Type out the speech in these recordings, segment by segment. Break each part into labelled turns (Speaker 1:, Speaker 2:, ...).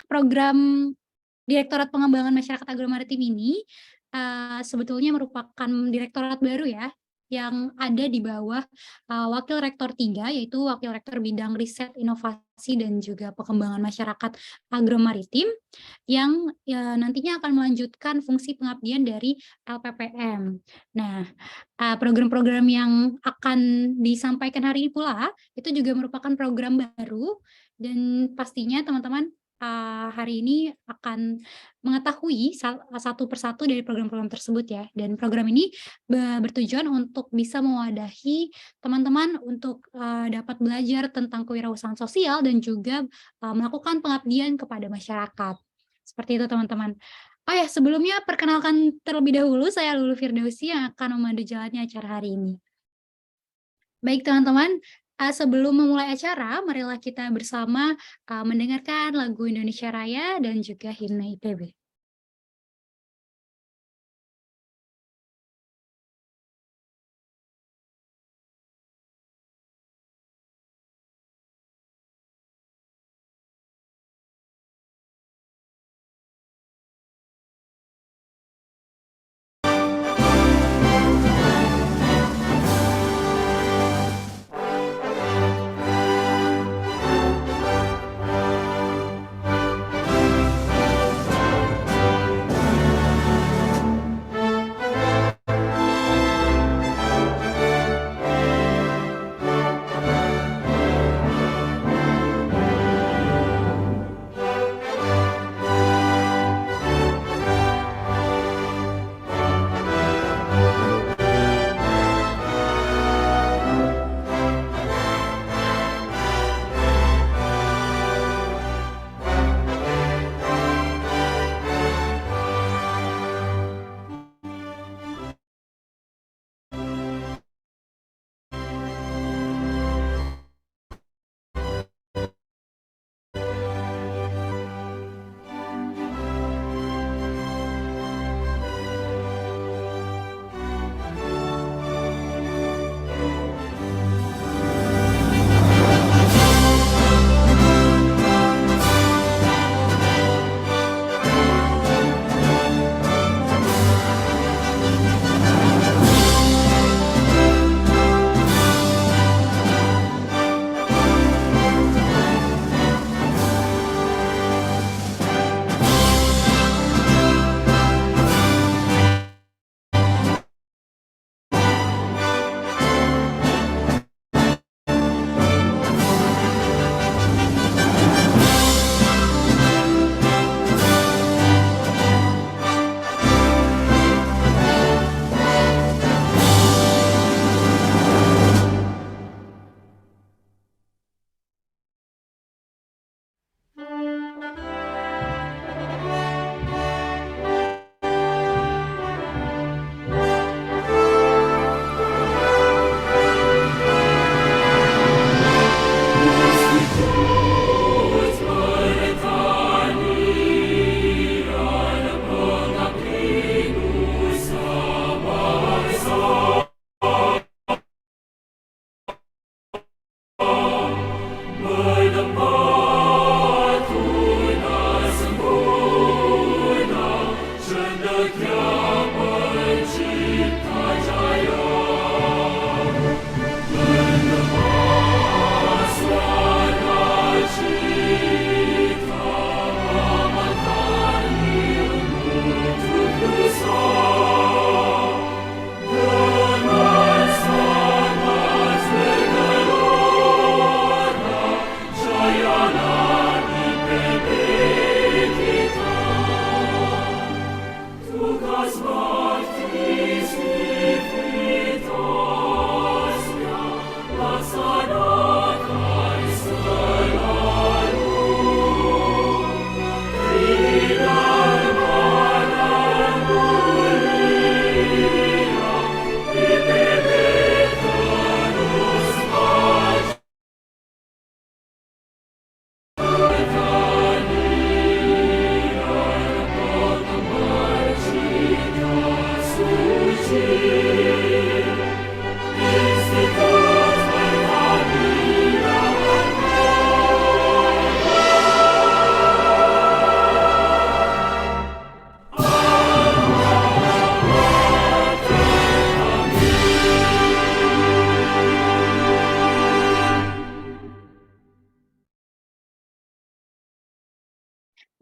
Speaker 1: program Direktorat Pengembangan Masyarakat Agromaritim ini, sebetulnya merupakan direktorat baru ya, yang ada di bawah, Wakil Rektor 3, yaitu Wakil Rektor Bidang Riset, Inovasi, dan juga Pengembangan Masyarakat Agromaritim, yang nantinya akan melanjutkan fungsi pengabdian dari LPPM. Nah, program-program yang akan disampaikan hari ini pula, itu juga merupakan program baru, dan pastinya teman-teman hari ini akan mengetahui satu persatu dari program-program tersebut ya. Dan program ini bertujuan untuk bisa mewadahi teman-teman untuk dapat belajar tentang kewirausahaan sosial dan juga melakukan pengabdian kepada masyarakat. Seperti itu teman-teman. Oh ya, sebelumnya perkenalkan terlebih dahulu, saya Lulu Firdausi yang akan memandu jalannya acara hari ini. Baik teman-teman, sebelum memulai acara, marilah kita bersama mendengarkan lagu Indonesia Raya dan juga himne IPB.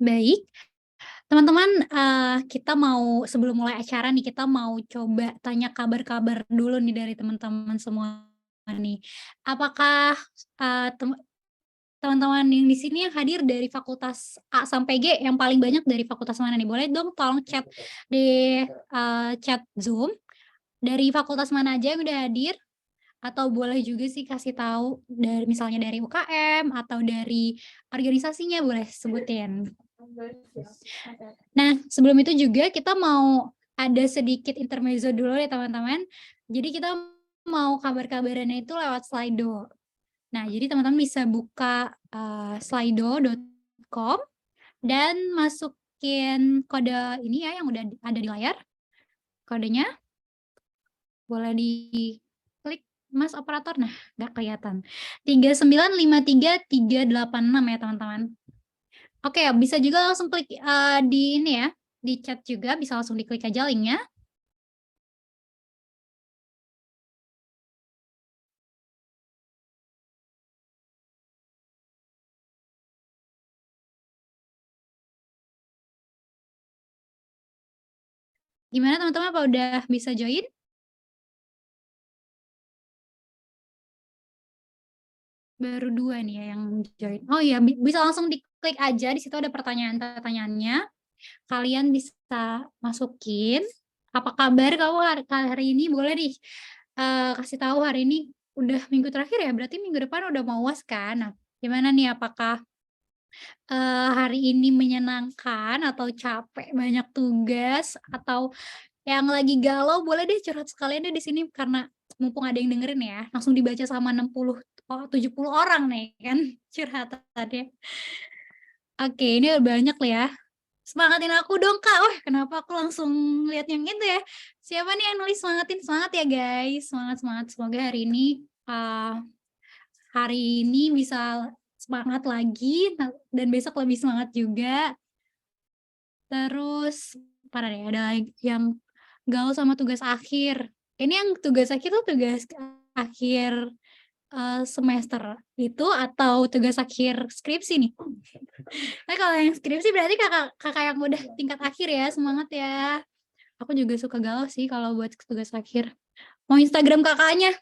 Speaker 1: Baik, teman-teman, kita mau sebelum mulai acara nih, kita mau coba tanya kabar-kabar dulu nih dari teman-teman semua nih. Apakah, teman-teman yang di sini yang hadir dari fakultas A sampai G, yang paling banyak dari fakultas mana nih? Boleh dong tolong chat di, chat Zoom, dari fakultas mana aja yang udah hadir? Atau boleh juga sih kasih tahu dari misalnya dari UKM atau dari organisasinya boleh sebutin. Nah, sebelum itu juga kita mau ada sedikit intermezzo dulu ya teman-teman. Jadi kita mau kabar-kabarannya itu lewat Slido. Nah, jadi teman-teman bisa buka slido.com dan masukin kode ini ya yang udah ada di layar. Kodenya boleh diklik Mas Operator. Nah, nggak kelihatan. 3953386 ya teman-teman. Oke, bisa juga langsung klik di ini ya, di chat juga bisa langsung diklik aja linknya. Gimana teman-teman, apa udah bisa join? Baru 2 nih ya yang join. Oh iya, bisa langsung diklik aja, di situ ada pertanyaan-pertanyaannya. Kalian bisa masukin, apa kabar kamu hari ini, boleh nih kasih tahu hari ini udah minggu terakhir ya, berarti minggu depan udah mau UAS kan. Nah, gimana nih, apakah hari ini menyenangkan atau capek banyak tugas, atau yang lagi galau boleh deh curhat sekalian deh di sini karena mumpung ada yang dengerin ya, langsung dibaca sama 60 70 orang nih kan curhatannya. Oke, ini banyak lah ya. Semangatin aku dong Kak. Wah, kenapa aku langsung lihat yang itu ya? Siapa nih yang nulis semangatin? Semangat ya guys, semangat semangat. Semoga hari ini bisa semangat lagi dan besok lebih semangat juga. Terus parah deh, ada yang gaul sama tugas akhir. Ini yang tugas akhir tuh tugas akhir semester itu atau tugas akhir skripsi nih? Tapi kalau yang skripsi berarti kakak yang udah tingkat akhir ya, semangat ya. Aku juga suka galau sih kalau buat tugas akhir. Mau Instagram kakaknya?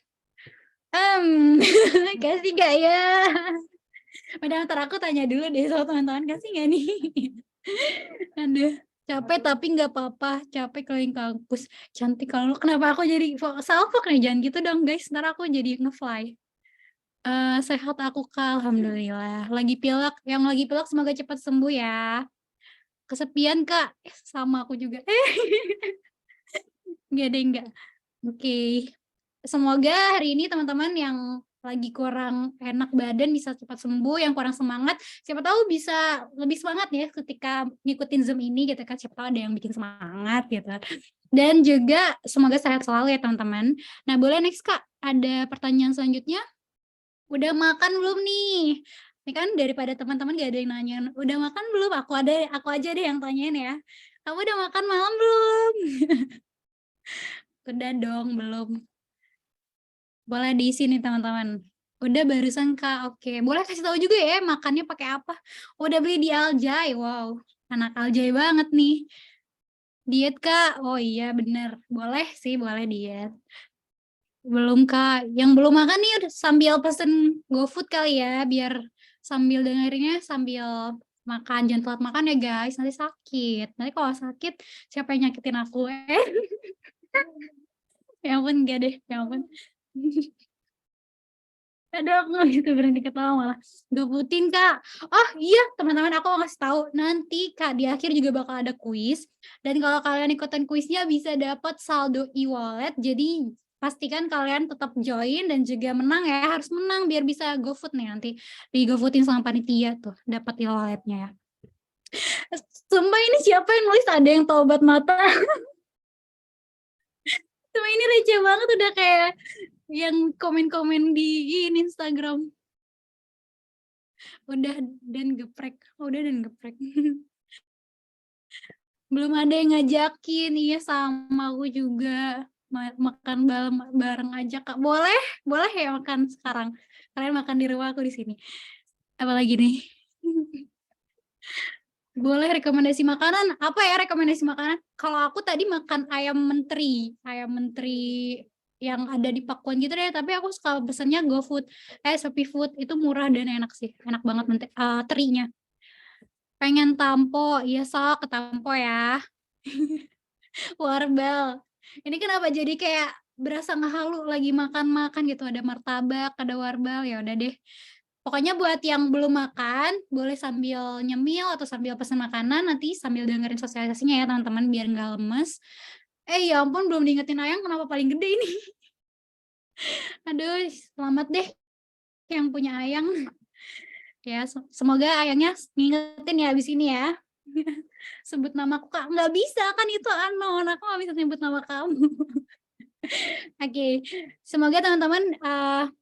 Speaker 1: Kasih gak ya? Padahal ntar aku tanya dulu deh sama teman-teman, kasih gak nih? Aduh, capek tapi nggak apa-apa, capek keliling kampus. Cantik kalau kenapa aku jadi salfok nih, jangan gitu dong guys, ntar aku jadi ngefly. Sehat aku Kak, alhamdulillah. Lagi pilek, yang lagi pilek semoga cepat sembuh ya. Kesepian Kak, sama aku juga. Nggak deh, nggak. Oke. Semoga hari ini teman-teman yang lagi kurang enak badan bisa cepat sembuh, yang kurang semangat, siapa tahu bisa lebih semangat ya ketika ngikutin Zoom ini gitu kan, siapa tahu ada yang bikin semangat gitu. Dan juga semoga sehat selalu ya teman-teman. Nah, boleh next Kak, ada pertanyaan selanjutnya? Udah makan belum nih? Ini kan daripada teman-teman gak ada yang nanya, udah makan belum? Aku aja deh yang tanyain ya. Kamu udah makan malam belum? Udah dong, belum. Boleh diisi nih teman-teman. Udah barusan Kak, oke. Boleh kasih tahu juga ya makannya pakai apa? Udah beli di Aljay, wow. Anak Aljay banget nih. Diet Kak, oh iya bener. Boleh sih, boleh diet. Belum Kak, yang belum makan nih udah sambil pesen GoFood kali ya, biar sambil dengerinnya sambil makan. Jangan telat makan ya guys, nanti sakit. Nanti kalau sakit, siapa yang nyakitin aku? Ya ampun, enggak deh, ya ampun. Aduh, aku nggak gitu berhenti ketawa malah. GoFoodin Kak. Oh iya, teman-teman aku mau kasih tahu. Nanti Kak, di akhir juga bakal ada kuis. Dan kalau kalian ikutan kuisnya bisa dapat saldo e-wallet. Jadi pastikan kalian tetap join dan juga menang ya. Harus menang biar bisa GoFood nih nanti. Di GoFoodin sama panitia tuh, dapat e-walletnya ya. Sumpah ini siapa yang nulis ada yang tobat mata. Sumpah ini receh banget, udah kayak yang komen-komen di Instagram. Udah dan geprek, udah dan geprek. Belum ada yang ngajakin, iya sama aku juga. Makan bareng aja Kak. Boleh? Boleh ya makan sekarang. Kalian makan di rumah, aku di sini. Apalagi nih? Boleh rekomendasi makanan? Apa ya rekomendasi makanan? Kalau aku tadi makan ayam menteri yang ada di Pakuan gitu deh, tapi aku suka pesennya GoFood, Shopee Food, itu murah dan enak sih, enak banget terinya. Pengen tampo, iya sok ke tampo ya. Warbel. Ini kenapa jadi kayak berasa ngehalu lagi makan-makan gitu, ada martabak, ada warbel, ya udah deh. Pokoknya buat yang belum makan, boleh sambil nyemil atau sambil pesan makanan, nanti sambil dengerin sosialisasinya ya teman-teman, biar nggak lemes. Ya ampun, belum diingetin Ayang kenapa paling gede ini. Aduh, selamat deh yang punya Ayang. Ya, semoga Ayangnya ngingetin ya abis ini ya. Sebut namaku Kak, nggak bisa kan itu anon, aku nggak bisa sebut nama kamu. Oke, semoga teman-teman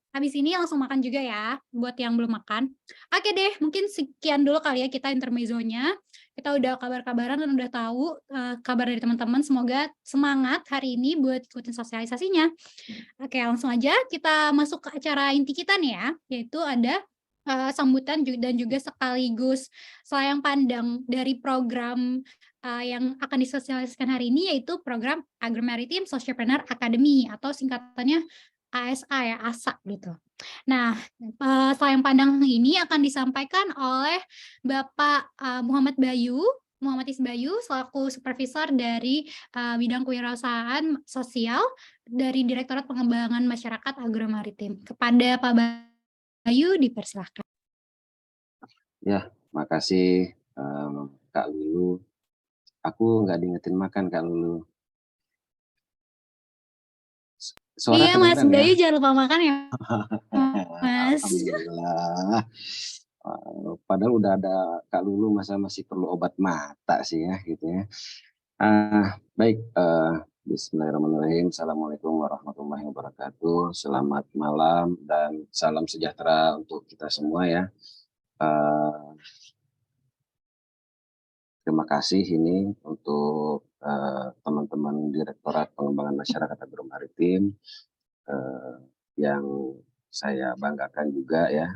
Speaker 1: habis ini langsung makan juga ya, buat yang belum makan. Oke deh, mungkin sekian dulu kali ya kita intermezzonya. Kita udah kabar-kabaran dan udah tahu kabar dari teman-teman. Semoga semangat hari ini buat ikutin sosialisasinya. Oke, langsung aja kita masuk ke acara inti kita nih ya, yaitu ada sambutan dan juga sekaligus sayang pandang dari program yang akan disosialisasikan hari ini, yaitu program Agromaritim Sociopreneur Academy atau singkatannya ASA ya, ASA gitu. Nah, sayang pandang ini akan disampaikan oleh Bapak Muhammad Isbayu selaku supervisor dari bidang kewirausahaan sosial dari Direktorat Pengembangan Masyarakat Agromaritim. Kepada Pak Bayu dipersilahkan.
Speaker 2: Ya, makasih Kak Lulu. Aku nggak diingetin makan Kak Lulu. Suara
Speaker 1: Iya Mas
Speaker 2: kedengeran ya?
Speaker 1: Bayu, jangan lupa makan ya Mas.
Speaker 2: Alhamdulillah. Padahal udah ada Kak Lulu, masa masih perlu obat mata sih ya gitu ya. Baik, Bismillahirrahmanirrahim. Assalamualaikum warahmatullahi wabarakatuh. Selamat malam dan salam sejahtera untuk kita semua ya. Terima kasih ini untuk teman-teman Direktorat Pengembangan Masyarakat Agromaritim yang saya banggakan juga ya,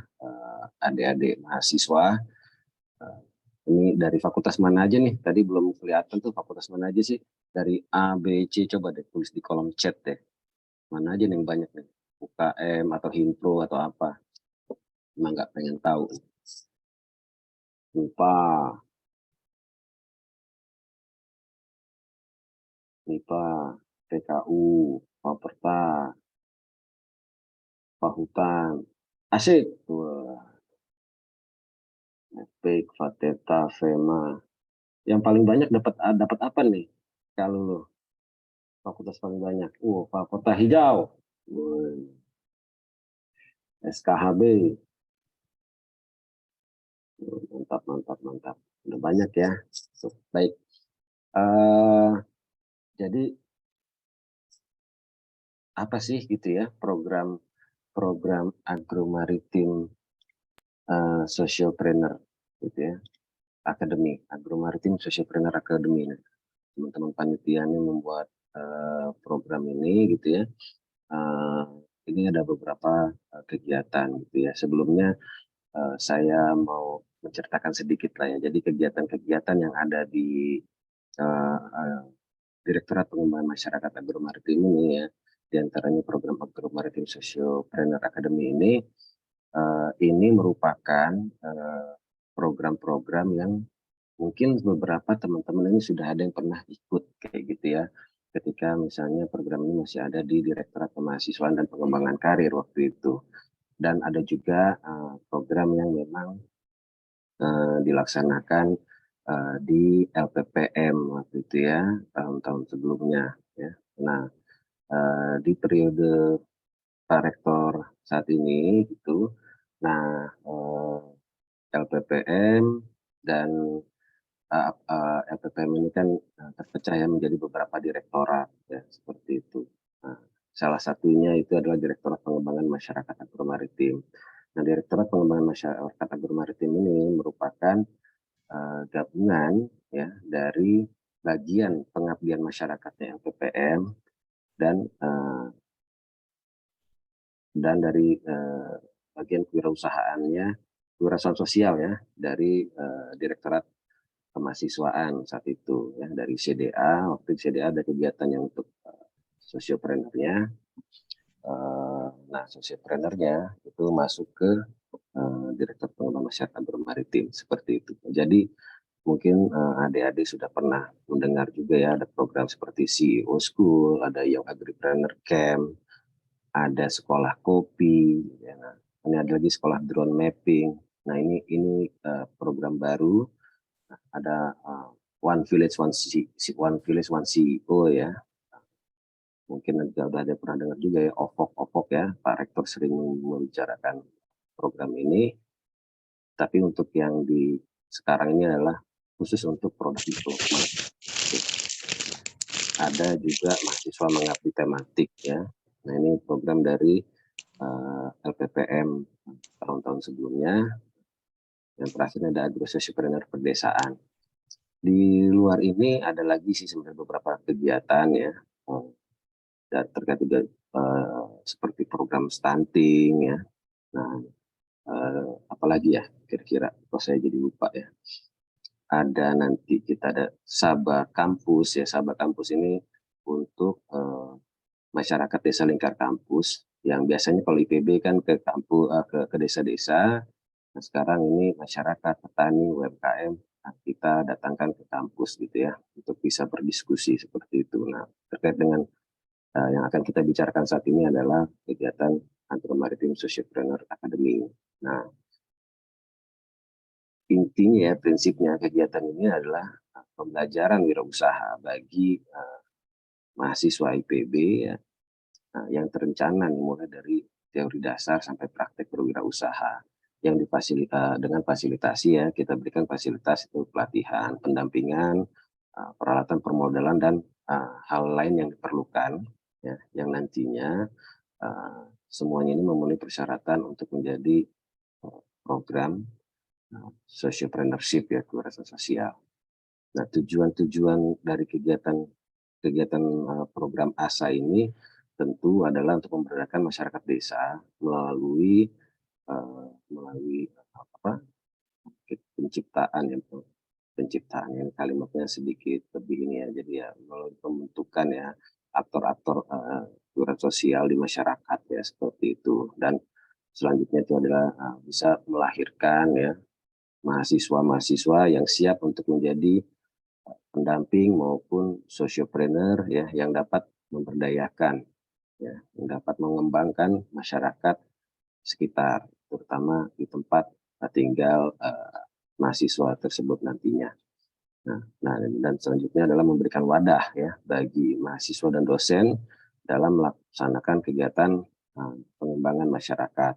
Speaker 2: adik-adik mahasiswa. Ini dari fakultas mana aja nih? Tadi belum kelihatan tuh fakultas mana aja sih? Dari A, B, C, coba deh tulis di kolom chat deh. Mana aja nih yang banyak nih? UKM atau Himpro atau apa? Emang nggak pengen tahu. MIPA, MIPA, TKU, Paperta, Pahutan. Asik. Wah, Epic, Fateta, Fema. Yang paling banyak dapat apa nih? Kalau lo fakultas paling banyak. Fakultas hijau. SKHB. Mantap, mantap, mantap. Udah banyak ya. Baik. Jadi apa sih gitu ya program agromaritim socialpreneur gitu ya, akademi agromaritim socialpreneur academy. Teman-teman panitianya membuat program ini gitu ya. Ini ada beberapa kegiatan gitu ya. Sebelumnya saya mau menceritakan sedikit lah ya. Jadi kegiatan-kegiatan yang ada di Direktorat Pengembangan Masyarakat Agromaritim ini ya, diantaranya program Agromaritim Sociopreneur Academy ini merupakan program-program yang mungkin beberapa teman-teman ini sudah ada yang pernah ikut kayak gitu ya, ketika misalnya program ini masih ada di Direktorat Kemahasiswaan dan Pengembangan Karir waktu itu. Dan ada juga program yang memang dilaksanakan di LPPM waktu itu ya, tahun-tahun sebelumnya ya. Nah, di periode Pak Rektor saat ini gitu, nah LPPM dan LPPM ini kan terpecah ya menjadi beberapa direktorat ya, seperti itu. Nah, salah satunya itu adalah Direktorat Pengembangan Masyarakat Agromaritim. Nah, Direktorat Pengembangan Masyarakat Agromaritim ini merupakan gabungan ya dari bagian pengabdian masyarakatnya LPPM dan dari bagian kewirausahaan sosial ya dari Direktorat kemahasiswaan saat itu ya, dari CDA. Waktu CDA ada kegiatan yang untuk sosiopreneurnya. Nah, sosiopreneurnya itu masuk ke Direktur Pengembangan Masyarakat Agromaritim seperti itu. Jadi mungkin adik-adik sudah pernah mendengar juga ya, ada program seperti CEO School, ada Young Agripreneur Camp, ada sekolah kopi, ya. Nah, ini ada lagi sekolah drone mapping. Nah, ini program baru. Ada One Village One Village One CEO ya. Mungkin nanti udah ada pernah dengar juga ya, OVOK ya. Pak Rektor sering membicarakan program ini. Tapi untuk yang di sekarang ini adalah khusus untuk produk development. Ada juga mahasiswa mengabdi tematik ya. Nah, ini program dari LPPM tahun-tahun sebelumnya. Yang terakhir ada agrososiopreneur pedesaan. Di luar ini ada lagi sih sebenarnya beberapa kegiatan ya, dan terkait juga seperti program stunting ya. Nah, apalagi ya kira-kira, kok saya jadi lupa ya. Ada nanti kita ada Sabah Kampus ya. Sabah Kampus ini untuk masyarakat desa lingkar kampus yang biasanya kalau IPB kan ke kampus ke desa-desa. Nah, sekarang ini masyarakat, petani, UMKM kita datangkan ke kampus gitu ya untuk bisa berdiskusi seperti itu. Nah, terkait dengan yang akan kita bicarakan saat ini adalah kegiatan Agromaritim Sociopreneur Academy. Nah, intinya ya, prinsipnya kegiatan ini adalah pembelajaran wirausaha bagi mahasiswa IPB ya, yang terencana mulai dari teori dasar sampai praktek berwirausaha yang dengan fasilitasi ya, kita berikan fasilitas itu pelatihan, pendampingan, peralatan permodalan dan hal lain yang diperlukan ya, yang nantinya semuanya ini memenuhi persyaratan untuk menjadi program sociopreneurship ya, kewirausahaan sosial. Nah, tujuan-tujuan dari kegiatan program ASA ini tentu adalah untuk memberdayakan masyarakat desa melalui penciptaan yang kalimatnya sedikit lebih ini ya, jadi ya melalui pembentukan ya aktor-aktor kewirausahaan sosial di masyarakat ya, seperti itu. Dan selanjutnya itu adalah bisa melahirkan ya mahasiswa-mahasiswa yang siap untuk menjadi pendamping maupun sosiopreneur ya, yang dapat memberdayakan ya, yang dapat mengembangkan masyarakat sekitar, terutama di tempat tinggal mahasiswa tersebut nantinya. Nah, dan selanjutnya adalah memberikan wadah ya bagi mahasiswa dan dosen dalam melaksanakan kegiatan pengembangan masyarakat.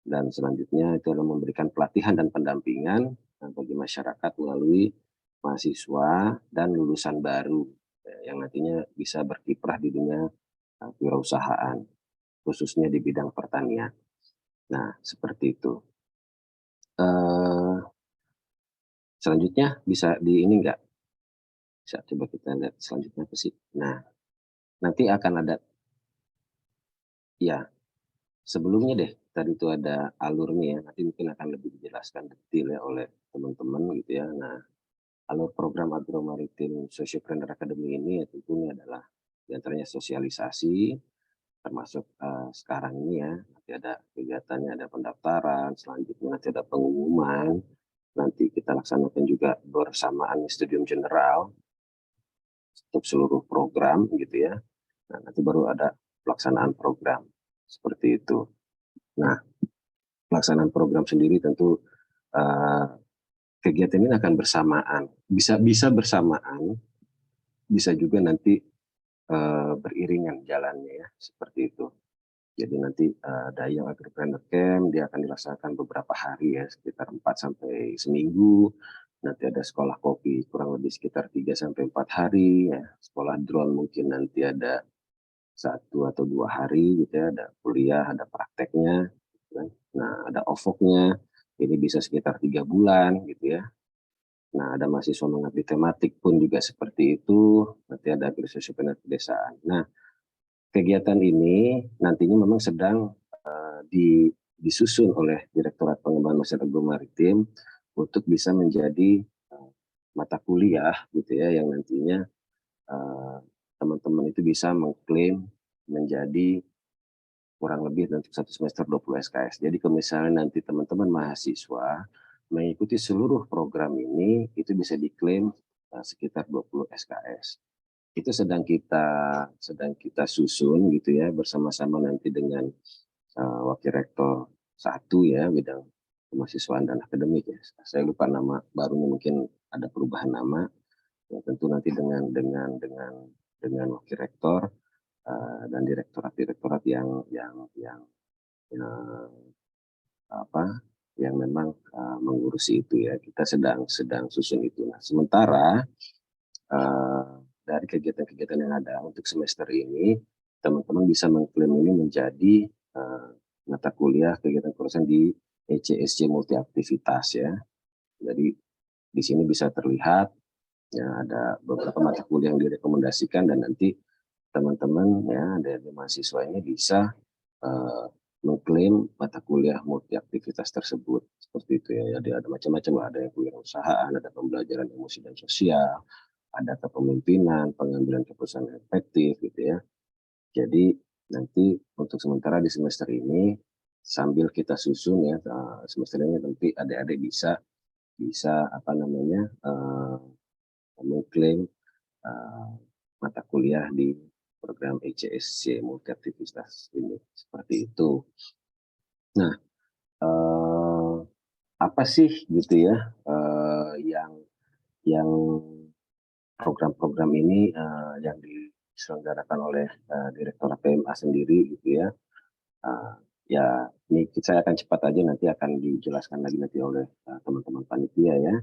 Speaker 2: Dan selanjutnya itu adalah memberikan pelatihan dan pendampingan bagi masyarakat melalui mahasiswa dan lulusan baru yang nantinya bisa berkiprah di dunia kewirausahaan, khususnya di bidang pertanian. Nah, seperti itu. Selanjutnya bisa di ini enggak? Bisa coba kita lihat selanjutnya apa sih? Nah, nanti akan ada, ya sebelumnya deh, tadi itu ada alurnya ya, nanti mungkin akan lebih dijelaskan detail ya oleh teman-teman gitu ya. Nah, alur program Agromaritim Sociopreneur Academy ini ya tentunya adalah diantaranya sosialisasi, termasuk sekarang ini ya, nanti ada kegiatannya, ada pendaftaran, selanjutnya nanti ada pengumuman, nanti kita laksanakan juga bersamaan Studium General untuk seluruh program gitu ya. Nah, nanti baru ada pelaksanaan program seperti itu. Nah, pelaksanaan program sendiri tentu kegiatan ini akan bersamaan, bisa bersamaan, bisa juga nanti beriringan jalannya ya, seperti itu. Jadi nanti ada yang Agripreneur Camp, dia akan dilaksanakan beberapa hari ya, sekitar 4 sampai seminggu. Nanti ada sekolah kopi kurang lebih sekitar 3 sampai 4 hari ya. Sekolah drone mungkin nanti ada 1 atau 2 hari gitu ya, ada kuliah, ada prakteknya. Nah, ada OVOK-nya, ini bisa sekitar 3 bulan gitu ya. Nah, ada mahasiswa mengabdi tematik pun juga seperti itu, nanti ada agrososiopreneur pedesaan. Nah, kegiatan ini nantinya memang sedang disusun oleh Direktorat Pengembangan Masyarakat Agromaritim untuk bisa menjadi mata kuliah gitu ya, yang nantinya teman-teman itu bisa mengklaim menjadi kurang lebih untuk 1 semester 20 SKS. Jadi kalau misalnya nanti teman-teman mahasiswa mengikuti seluruh program ini, itu bisa diklaim sekitar 20 SKS. Itu sedang kita susun gitu ya, bersama-sama nanti dengan Wakil Rektor 1 ya, bidang kemahasiswaan dan akademik ya. Saya lupa nama barunya, mungkin ada perubahan nama. Ya, tentu nanti dengan Wakil Rektor dan direktorat-direktorat yang apa yang memang mengurusi itu ya. Kita sedang susun itu. Nah, sementara dari kegiatan-kegiatan yang ada untuk semester ini, teman-teman bisa mengklaim ini menjadi mata kuliah kegiatan kurusan di ECSC multi aktivitas ya. Jadi di sini bisa terlihat ya, ada beberapa mata kuliah yang direkomendasikan, dan nanti teman-teman ya dari mahasiswa ini bisa mengklaim mata kuliah multi aktivitas tersebut, seperti itu ya. Jadi ada macam-macam, ada yang kewirausahaan, ada pembelajaran emosi dan sosial, ada kepemimpinan, pengambilan keputusan efektif gitu ya. Jadi nanti untuk sementara di semester ini sambil kita susun ya, semester ini nanti adik-adik bisa apa namanya mengklaim mata kuliah di program ECSC multi aktivitas ini, seperti itu. Nah, apa sih gitu ya yang program-program ini yang diselenggarakan oleh Direktorat PMA sendiri gitu ya. Ya, ini saya akan cepat aja, nanti akan dijelaskan lagi nanti oleh teman-teman panitia ya.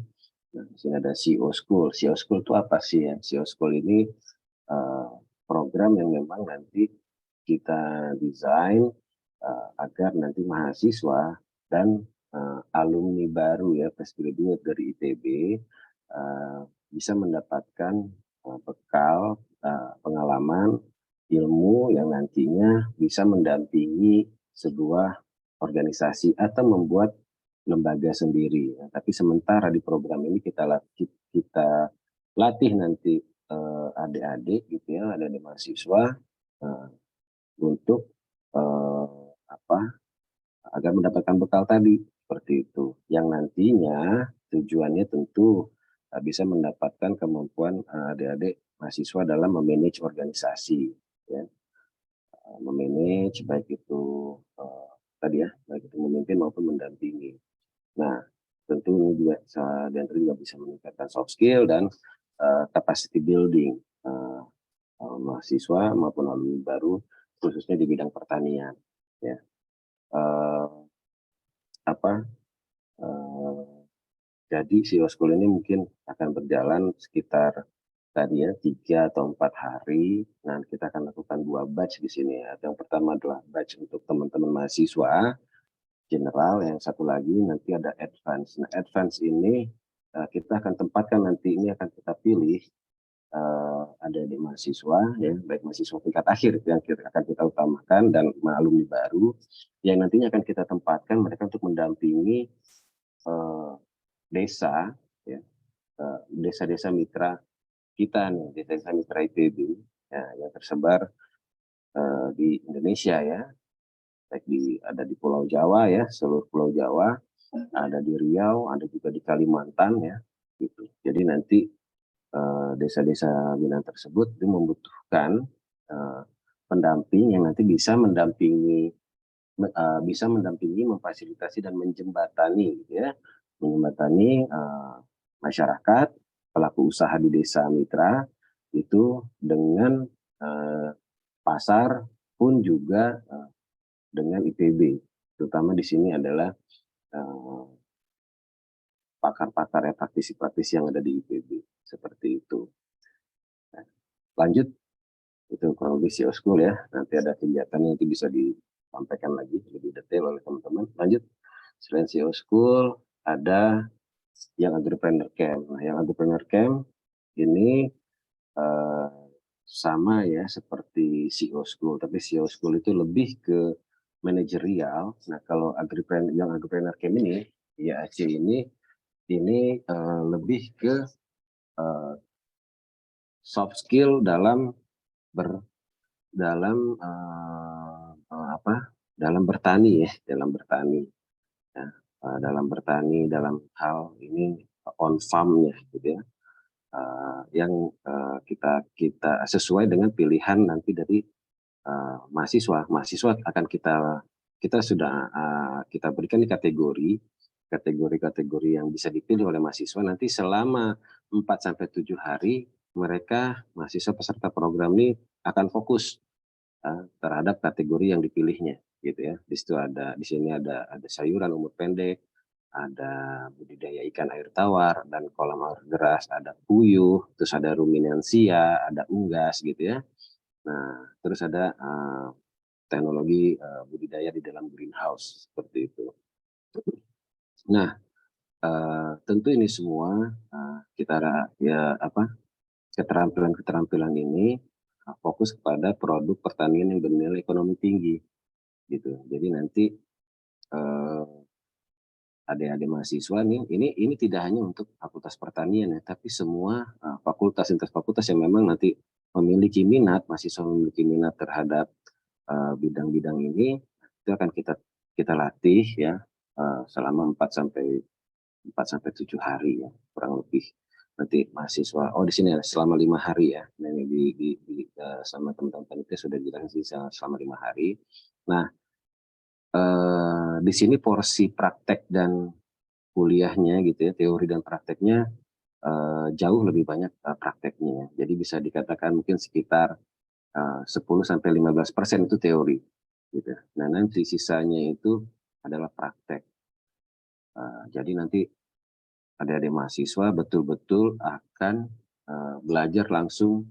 Speaker 2: Nah, di sini ada CEO School. CEO School itu apa sih ya? CEO School ini program yang memang nanti kita desain agar nanti mahasiswa dan alumni baru ya, fresh graduate dari ITB bisa mendapatkan bekal pengalaman ilmu yang nantinya bisa mendampingi sebuah organisasi atau membuat lembaga sendiri. Tapi sementara di program ini kita latih nanti adik-adik gitu ya, adik-adik mahasiswa untuk apa agar mendapatkan bekal tadi, seperti itu. Yang nantinya tujuannya tentu bisa mendapatkan kemampuan adik-adik mahasiswa dalam memanage organisasi ya. Memanage baik itu tadi ya, baik itu memimpin maupun mendampingi. Nah, tentu ini juga juga bisa meningkatkan soft skill dan capacity building mahasiswa maupun alumni baru, khususnya di bidang pertanian ya. Jadi CEO School ini mungkin akan berjalan sekitar tadi ya 3 atau 4 hari. Nah, kita akan lakukan 2 batch di sini ya. Yang pertama adalah batch untuk teman-teman mahasiswa general, yang satu lagi nanti ada advance. Nah, advance ini kita akan tempatkan, nanti ini akan kita pilih ada di mahasiswa ya, baik mahasiswa tingkat akhir yang akan kita utamakan, dan alumni baru yang nantinya akan kita tempatkan mereka untuk mendampingi desa ya, desa-desa mitra kita nih, desa-desa mitra ITB ya, yang tersebar di Indonesia ya, baik ada di Pulau Jawa ya, seluruh Pulau Jawa, ada di Riau, ada juga di Kalimantan ya, gitu. Jadi nanti desa-desa binaan tersebut itu membutuhkan pendamping yang nanti bisa mendampingi, memfasilitasi dan menjembatani gitu ya, menjembatani masyarakat, pelaku usaha di desa mitra itu dengan pasar pun juga dengan ITB, terutama di sini adalah pakar-pakar ya, praktisi-praktisi yang ada di ITB, seperti itu. Nah, lanjut, itu kurang lebih CEO School ya. Nanti ada kegiatan yang nanti bisa disampaikan lagi lebih detail oleh teman-teman. Lanjut, selain CEO School ada yang Agripreneur Camp. Nah, yang Agripreneur Camp ini sama ya seperti CEO School, tapi CEO School itu lebih ke manajerial. Nah, kalau yang Agripreneur Camp ini, IAC ini lebih ke uh, soft skill dalam ber dalam dalam bertani ya, dalam bertani ya, dalam bertani dalam hal ini on farm ya gitu ya, yang kita kita sesuai dengan pilihan nanti dari mahasiswa akan kita sudah kita berikan di kategori yang bisa dipilih oleh mahasiswa nanti selama 4 sampai 7 hari mereka mahasiswa peserta program ini akan fokus terhadap kategori yang dipilihnya gitu ya. Di sini ada sayuran umur pendek, ada budidaya ikan air tawar dan kolam air deras, ada puyuh, terus ada ruminansia, ada unggas gitu ya. Nah, terus ada teknologi budidaya di dalam greenhouse seperti itu. Nah, tentu ini semua keterampilan-keterampilan ini fokus kepada produk pertanian yang bernilai ekonomi tinggi gitu. Jadi nanti adik-adik mahasiswa nih ini tidak hanya untuk fakultas pertanian ya, tapi semua fakultas lintas fakultas yang memang nanti memiliki minat, mahasiswa memiliki minat terhadap bidang-bidang ini itu akan kita latih ya selama 4 sampai 7 hari ya kurang lebih. Nanti mahasiswa di sini selama 5 hari ya. Nah, ini sama teman-teman panitia sudah dijelaskan selama 5 hari. Nah, di sini porsi praktek dan kuliahnya gitu ya, teori dan prakteknya jauh lebih banyak prakteknya. Jadi bisa dikatakan mungkin sekitar 10-15% itu teori gitu. Nah, nanti sisanya itu adalah praktek. Jadi nanti adik-adik mahasiswa betul-betul akan belajar langsung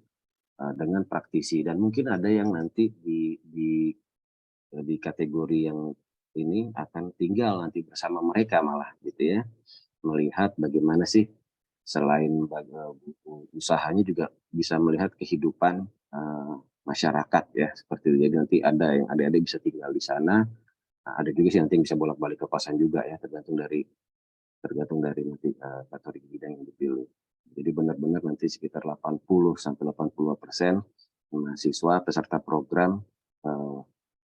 Speaker 2: dengan praktisi, dan mungkin ada yang nanti di kategori yang ini akan tinggal nanti bersama mereka malah gitu ya, melihat bagaimana sih selain usahanya juga bisa melihat kehidupan masyarakat ya seperti itu. Jadi nanti ada yang adik-adik bisa tinggal di sana, ada juga sih nanti yang bisa bolak-balik ke kosan juga ya, tergantung dari nanti kategori bidang yang dipilih. Jadi benar-benar nanti sekitar 80-85% mahasiswa peserta program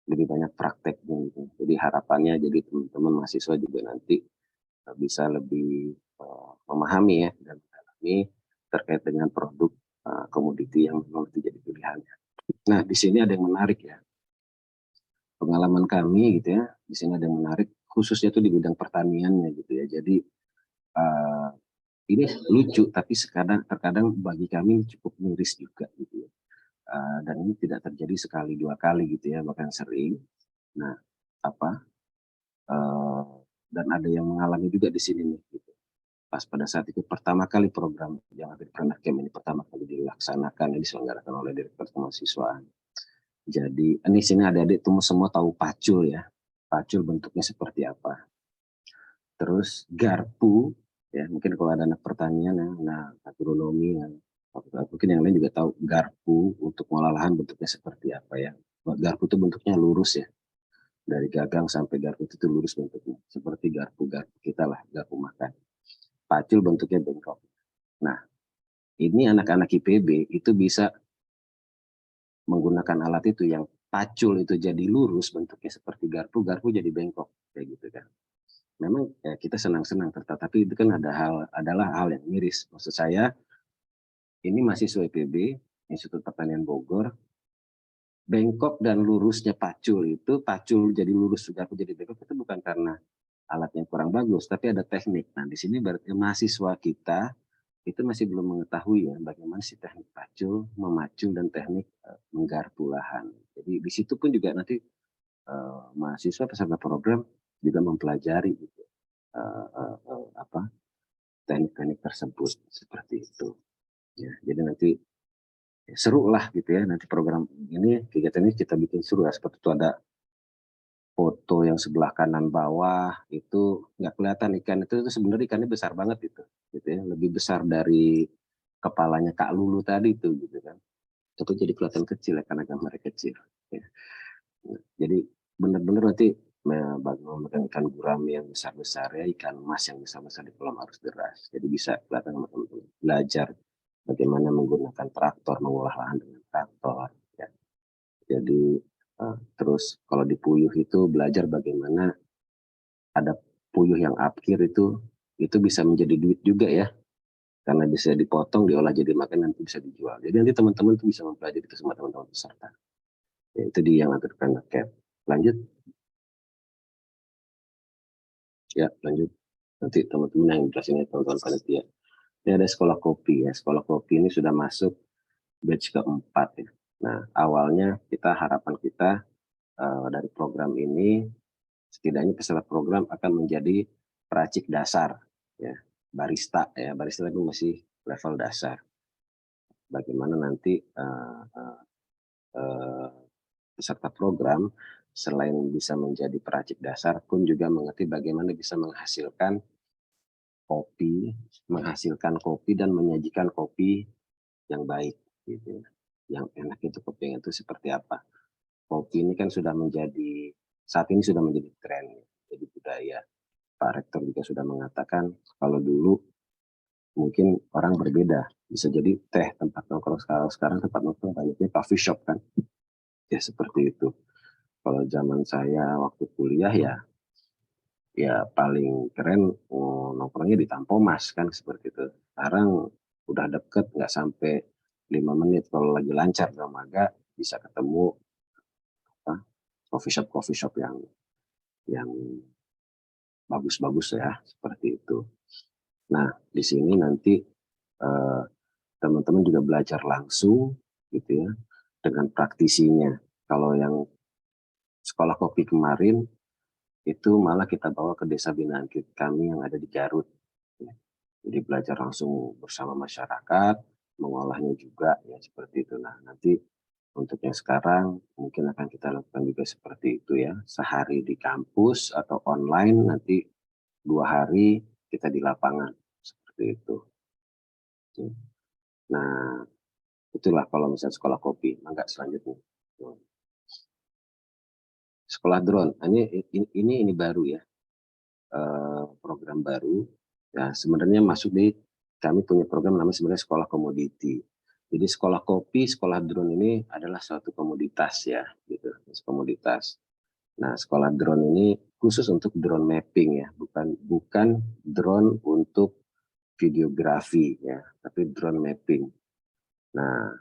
Speaker 2: lebih banyak prakteknya gitu. Jadi harapannya jadi teman-teman mahasiswa juga nanti bisa lebih memahami ya dan mendalami terkait dengan produk komoditi yang nanti jadi pilihannya. Nah, di sini ada yang menarik ya. Pengalaman kami gitu ya, di sini ada yang menarik khususnya itu di bidang pertaniannya gitu ya. Jadi ini lucu tapi terkadang bagi kami cukup miris juga gitu ya. Dan ini tidak terjadi sekali 2 kali gitu ya, bahkan sering. Nah, dan ada yang mengalami juga di sini nih gitu. Pas pada saat itu pertama kali program yang ada di Prenah Camp ini pertama kali dilaksanakan, diselenggarakan oleh Direktur Kemahasiswaan. Jadi ini sini adik-adik semua tahu pacul ya. Pacul bentuknya seperti apa. Terus garpu ya, mungkin kalau ada anak pertanian ya, agronomi ya, mungkin yang lain juga tahu garpu untuk mengolah lahan bentuknya seperti apa ya. Garpu itu bentuknya lurus ya. Dari gagang sampai garpu itu lurus bentuknya. Seperti garpu kita lah, garpu makan. Pacul bentuknya bengkok. Nah, ini anak-anak IPB itu bisa menggunakan alat itu yang pacul itu jadi lurus bentuknya seperti garpu jadi bengkok kayak gitu kan. Memang ya kita senang-senang, tetapi itu kan adalah hal yang miris. Maksud saya ini mahasiswa IPB Institut Pertanian Bogor, bengkok dan lurusnya pacul jadi lurus garpu jadi bengkok itu bukan karena alatnya kurang bagus, tapi ada teknik. Nah, di sini berarti mahasiswa kita itu masih belum mengetahui ya bagaimana sih teknik pacul, memacul dan teknik menggarpu lahan. Jadi di situ pun juga nanti mahasiswa peserta program juga mempelajari gitu, teknik-teknik tersebut seperti itu. Ya, jadi nanti seru lah gitu ya, nanti program ini kegiatan ini kita bikin seru ya, seperti itu ada foto yang sebelah kanan bawah itu nggak kelihatan ikan itu sebenarnya ikannya besar banget gitu ya, lebih besar dari kepalanya Kak Lulu tadi itu gitu kan. Itu jadi kelihatan kecil ya karena gambarnya kecil. Ya. Jadi benar-benar nanti memegang ikan gurami yang besar-besar ya, ikan emas yang besar-besar di kolam arus deras. Jadi bisa kelihatan teman-teman belajar bagaimana menggunakan traktor, mengolah lahan dengan traktor, ya. Jadi terus kalau di puyuh itu belajar bagaimana ada puyuh yang upkir itu bisa menjadi duit juga ya, karena bisa dipotong, diolah jadi makan, nanti bisa dijual. Jadi nanti teman-teman tuh bisa mempelajari itu semua teman-teman peserta. Ya, itu di yang entrepreneur camp. Lanjut, ya lanjut. Nanti teman-teman yang jelasin ya teman-teman panitia. Ini ada sekolah kopi ya. Sekolah kopi ini sudah masuk batch keempat ya. Nah awalnya harapan kita dari program ini setidaknya peserta program akan menjadi peracik dasar ya, barista ya, barista itu masih level dasar. Bagaimana nanti peserta program selain bisa menjadi peracik dasar pun juga mengerti bagaimana bisa menghasilkan kopi dan menyajikan kopi yang baik gitu ya. Yang enak itu kopi itu seperti apa. Kopi ini kan saat ini sudah menjadi tren, jadi budaya. Pak Rektor juga sudah mengatakan kalau dulu mungkin orang berbeda, bisa jadi teh tempat nongkrong, sekarang tempat nongkrong banyaknya coffee shop kan, ya seperti itu. Kalau zaman saya waktu kuliah ya paling keren nongkrongnya di Tampomas kan seperti itu. Sekarang udah deket, nggak sampai 5 menit kalau lagi lancar Dramaga bisa ketemu coffee shop yang bagus-bagus ya seperti itu. Nah di sini nanti teman-teman juga belajar langsung gitu ya dengan praktisinya. Kalau yang sekolah kopi kemarin itu malah kita bawa ke desa binaan kami yang ada di Garut. Ya. Jadi belajar langsung bersama masyarakat, mengolahnya juga ya seperti itu. Nah nanti untuk yang sekarang mungkin akan kita lakukan juga seperti itu ya. Sehari di kampus atau online, nanti 2 hari kita di lapangan seperti itu. Nah itulah kalau misalnya sekolah kopi. Enggak selanjutnya. Sekolah drone. Ini baru ya. Program baru. Ya sebenarnya masuk kami punya program namanya sebenarnya sekolah komoditi. Jadi sekolah kopi, sekolah drone ini adalah suatu komoditas ya, gitu, komoditas. Nah, sekolah drone ini khusus untuk drone mapping ya, bukan drone untuk videografi ya, tapi drone mapping. Nah,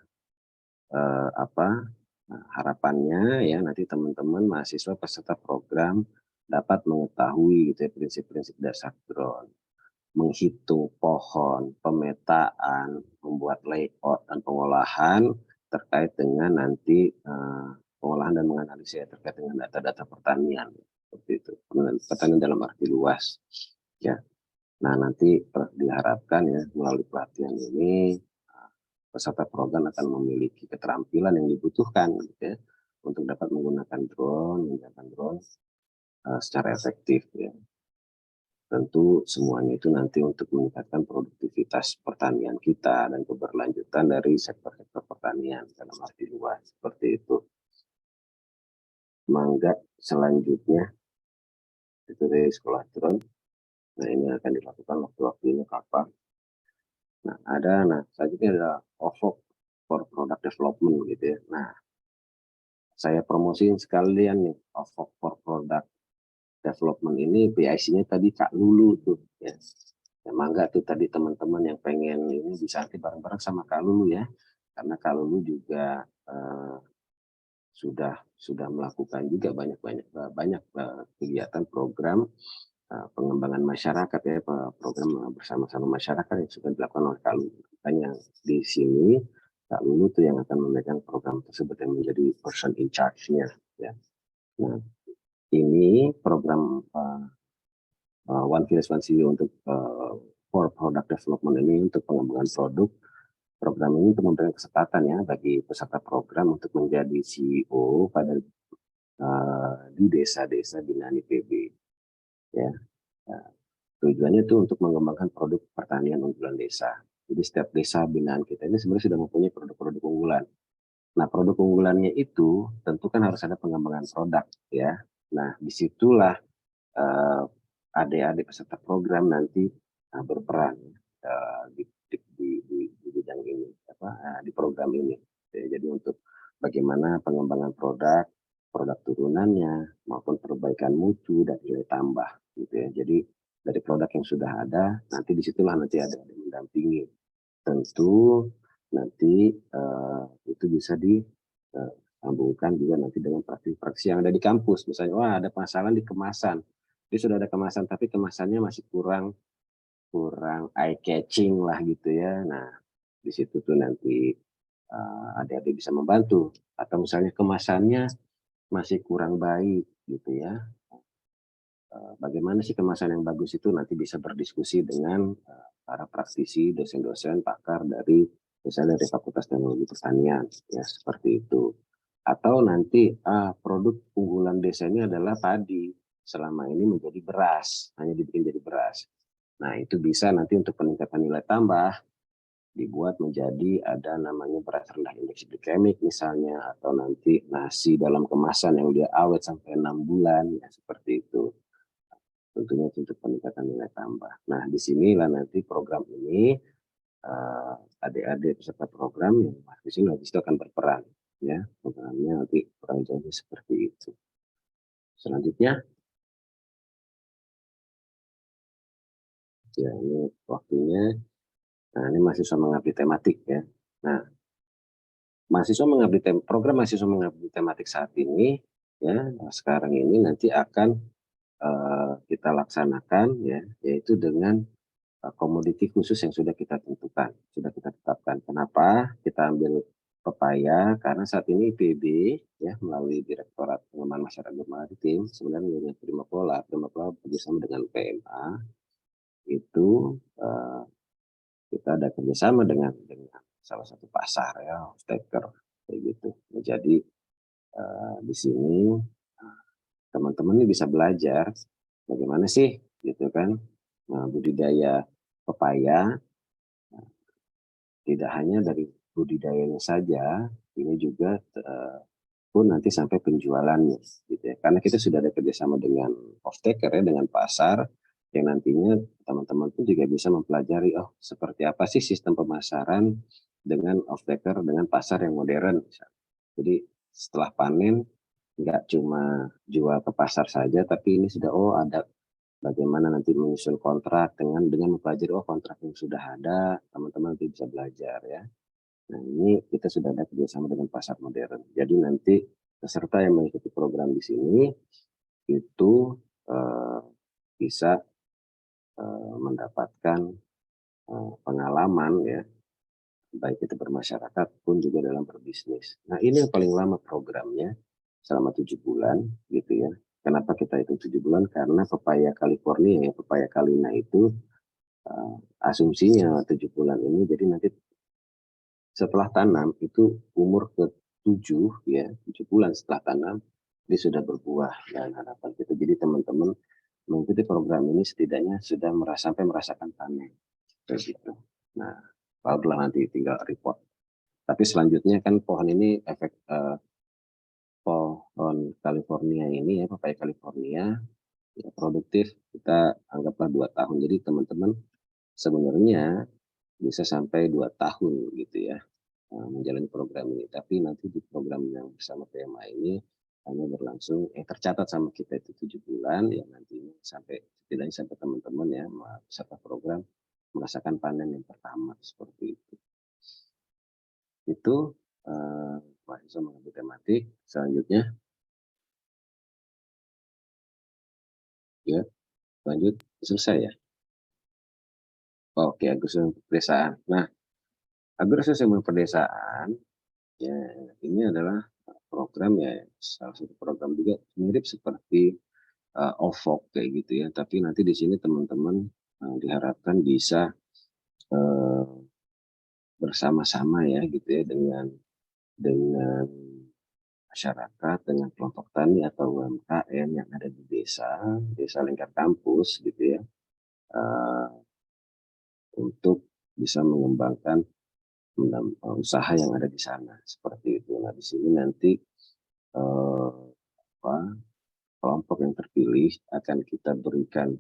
Speaker 2: harapannya ya nanti teman-teman mahasiswa peserta program dapat mengetahui gitu ya prinsip-prinsip dasar drone, menghitung pohon, pemetaan, membuat layout dan pengolahan terkait dengan nanti pengolahan dan menganalisis terkait dengan data-data pertanian seperti itu. Pertanian dalam arti luas ya. Nah nanti diharapkan ya melalui pelatihan ini peserta program akan memiliki keterampilan yang dibutuhkan gitu ya, untuk dapat menggunakan drone secara efektif ya. Tentu semuanya itu nanti untuk meningkatkan produktivitas pertanian kita dan keberlanjutan dari sektor-sektor pertanian dalam arti luas seperti itu. Mangga selanjutnya itu dari sekolah drone. Nah ini akan dilakukan waktu-waktunya kapan. Nah selanjutnya ada OVOC for Product Development gitu ya. Nah saya promosiin sekalian nih OVOC for Product Development ini, PIC-nya tadi Kak Lulu tuh ya. Ya mangga tuh tadi teman-teman yang pengen ini bisa nanti bareng-bareng sama Kak Lulu ya, karena Kak Lulu juga sudah melakukan juga banyak kegiatan program pengembangan masyarakat ya, program bersama-sama masyarakat yang sudah dilakukan oleh Kak Lulu. Makanya di sini Kak Lulu tuh yang akan memegang program tersebut yang menjadi person in charge-nya ya. Nah ini program One Village One City untuk for product development ini untuk pengembangan produk. Program ini untuk memberikan kesempatan ya bagi peserta program untuk menjadi CEO di desa-desa binaan IPB ya. Nah, tujuannya itu untuk mengembangkan produk pertanian unggulan desa. Jadi setiap desa binaan kita ini sebenarnya sudah mempunyai produk-produk unggulan. Nah produk unggulannya itu tentu kan harus ada pengembangan produk ya. Nah disitulah adik-adik peserta program nanti berperan di bidang ini. program ini. Jadi untuk bagaimana pengembangan produk, produk turunannya, maupun perbaikan mutu dan nilai tambah gitu ya. Jadi dari produk yang sudah ada, nanti disitulah nanti ada yang mendampingi. Tentu nanti itu bisa disambungkan juga nanti dengan praksi-praksi yang ada di kampus. Misalnya, wah ada masalah di kemasan. Dia sudah ada kemasan, tapi kemasannya masih kurang eye catching lah gitu ya. Nah, di situ tuh nanti adik-adik bisa membantu. Atau misalnya kemasannya masih kurang baik gitu ya. Bagaimana sih kemasan yang bagus itu nanti bisa berdiskusi dengan para praktisi, dosen-dosen, pakar dari misalnya dari Fakultas Teknologi Pertanian ya seperti itu. Atau nanti produk unggulan desa ini adalah padi, selama ini menjadi beras, hanya dibikin jadi beras. Nah itu bisa nanti untuk peningkatan nilai tambah dibuat menjadi ada namanya beras rendah indeks glikemik misalnya, atau nanti nasi dalam kemasan yang dia awet sampai 6 bulan ya seperti itu. Tentunya untuk peningkatan nilai tambah. Nah, disinilah nanti program ini adik-adik peserta program yang di sini habis itu akan berperan ya. Programnya nanti kurang lebih seperti itu. Selanjutnya ya ini waktunya. Nah, ini mahasiswa mengabdi tematik ya. Nah, program mahasiswa mengabdi tematik saat ini ya, sekarang ini nanti akan kita laksanakan ya, yaitu dengan komoditi khusus yang sudah kita tentukan, sudah kita tetapkan. Kenapa kita ambil pepaya? Karena saat ini IPB ya melalui Direktorat Pengembangan Masyarakat Maritim sebenarnya dengan Prima Pola bekerjasama dengan PMA itu kita ada kerjasama dengan salah satu pasar ya, staker kayak gitu. Jadi di sini teman-teman ini bisa belajar bagaimana sih gitu kan budidaya pepaya. Tidak hanya dari budidayanya saja, ini juga pun nanti sampai penjualannya, gitu ya. Karena kita sudah ada kerjasama dengan off-taker ya, dengan pasar, yang nantinya teman-teman pun juga bisa mempelajari, oh seperti apa sih sistem pemasaran dengan off-taker, dengan pasar yang modern. Misalnya. Jadi setelah panen, nggak cuma jual ke pasar saja, tapi ini sudah, oh ada bagaimana nanti menyusun kontrak dengan mempelajari oh kontrak yang sudah ada, teman-teman nanti bisa belajar ya. Nah ini kita sudah ada kerjasama dengan pasar modern. Jadi nanti peserta yang mengikuti program di sini itu eh, bisa mendapatkan pengalaman ya, baik itu bermasyarakat pun juga dalam berbisnis. Nah ini yang paling lama programnya selama 7 bulan gitu ya. Kenapa kita hitung 7 bulan? Karena pepaya California ya, pepaya Kalina itu asumsinya 7 bulan ini, jadi nanti setelah tanam itu umur ke-7 ya, 7 bulan setelah tanam dia sudah berbuah dan harapan kita. Jadi teman-teman mengikuti program ini setidaknya sudah sampai merasakan panen gitu. Nah, barulah nanti tinggal report. Tapi selanjutnya kan pohon ini pohon California ini ya, pepaya California ya, produktif kita anggaplah 2 tahun. Jadi teman-teman sebenarnya bisa sampai 2 tahun gitu ya menjalani program ini. Tapi nanti di program yang bersama PMA ini hanya berlangsung tercatat sama kita itu 7 bulan yang nantinya sampai setidaknya sampai teman-teman ya peserta program merasakan panen yang pertama seperti itu. Itu mahasiswa mengambil tematik. Selanjutnya ya lanjut selesai ya. Oke, Agustus Pedesaan. Nah, Agustus Pedesaan ya ini adalah program ya salah satu program juga mirip seperti OVOG kayak gitu ya. Tapi nanti di sini teman-teman diharapkan bisa bersama-sama ya gitu ya dengan masyarakat, dengan kelompok tani atau UMKM yang ada di desa lingkar kampus gitu ya, untuk bisa mengembangkan usaha yang ada di sana seperti itu. Nah di sini nanti apa, kelompok yang terpilih akan kita berikan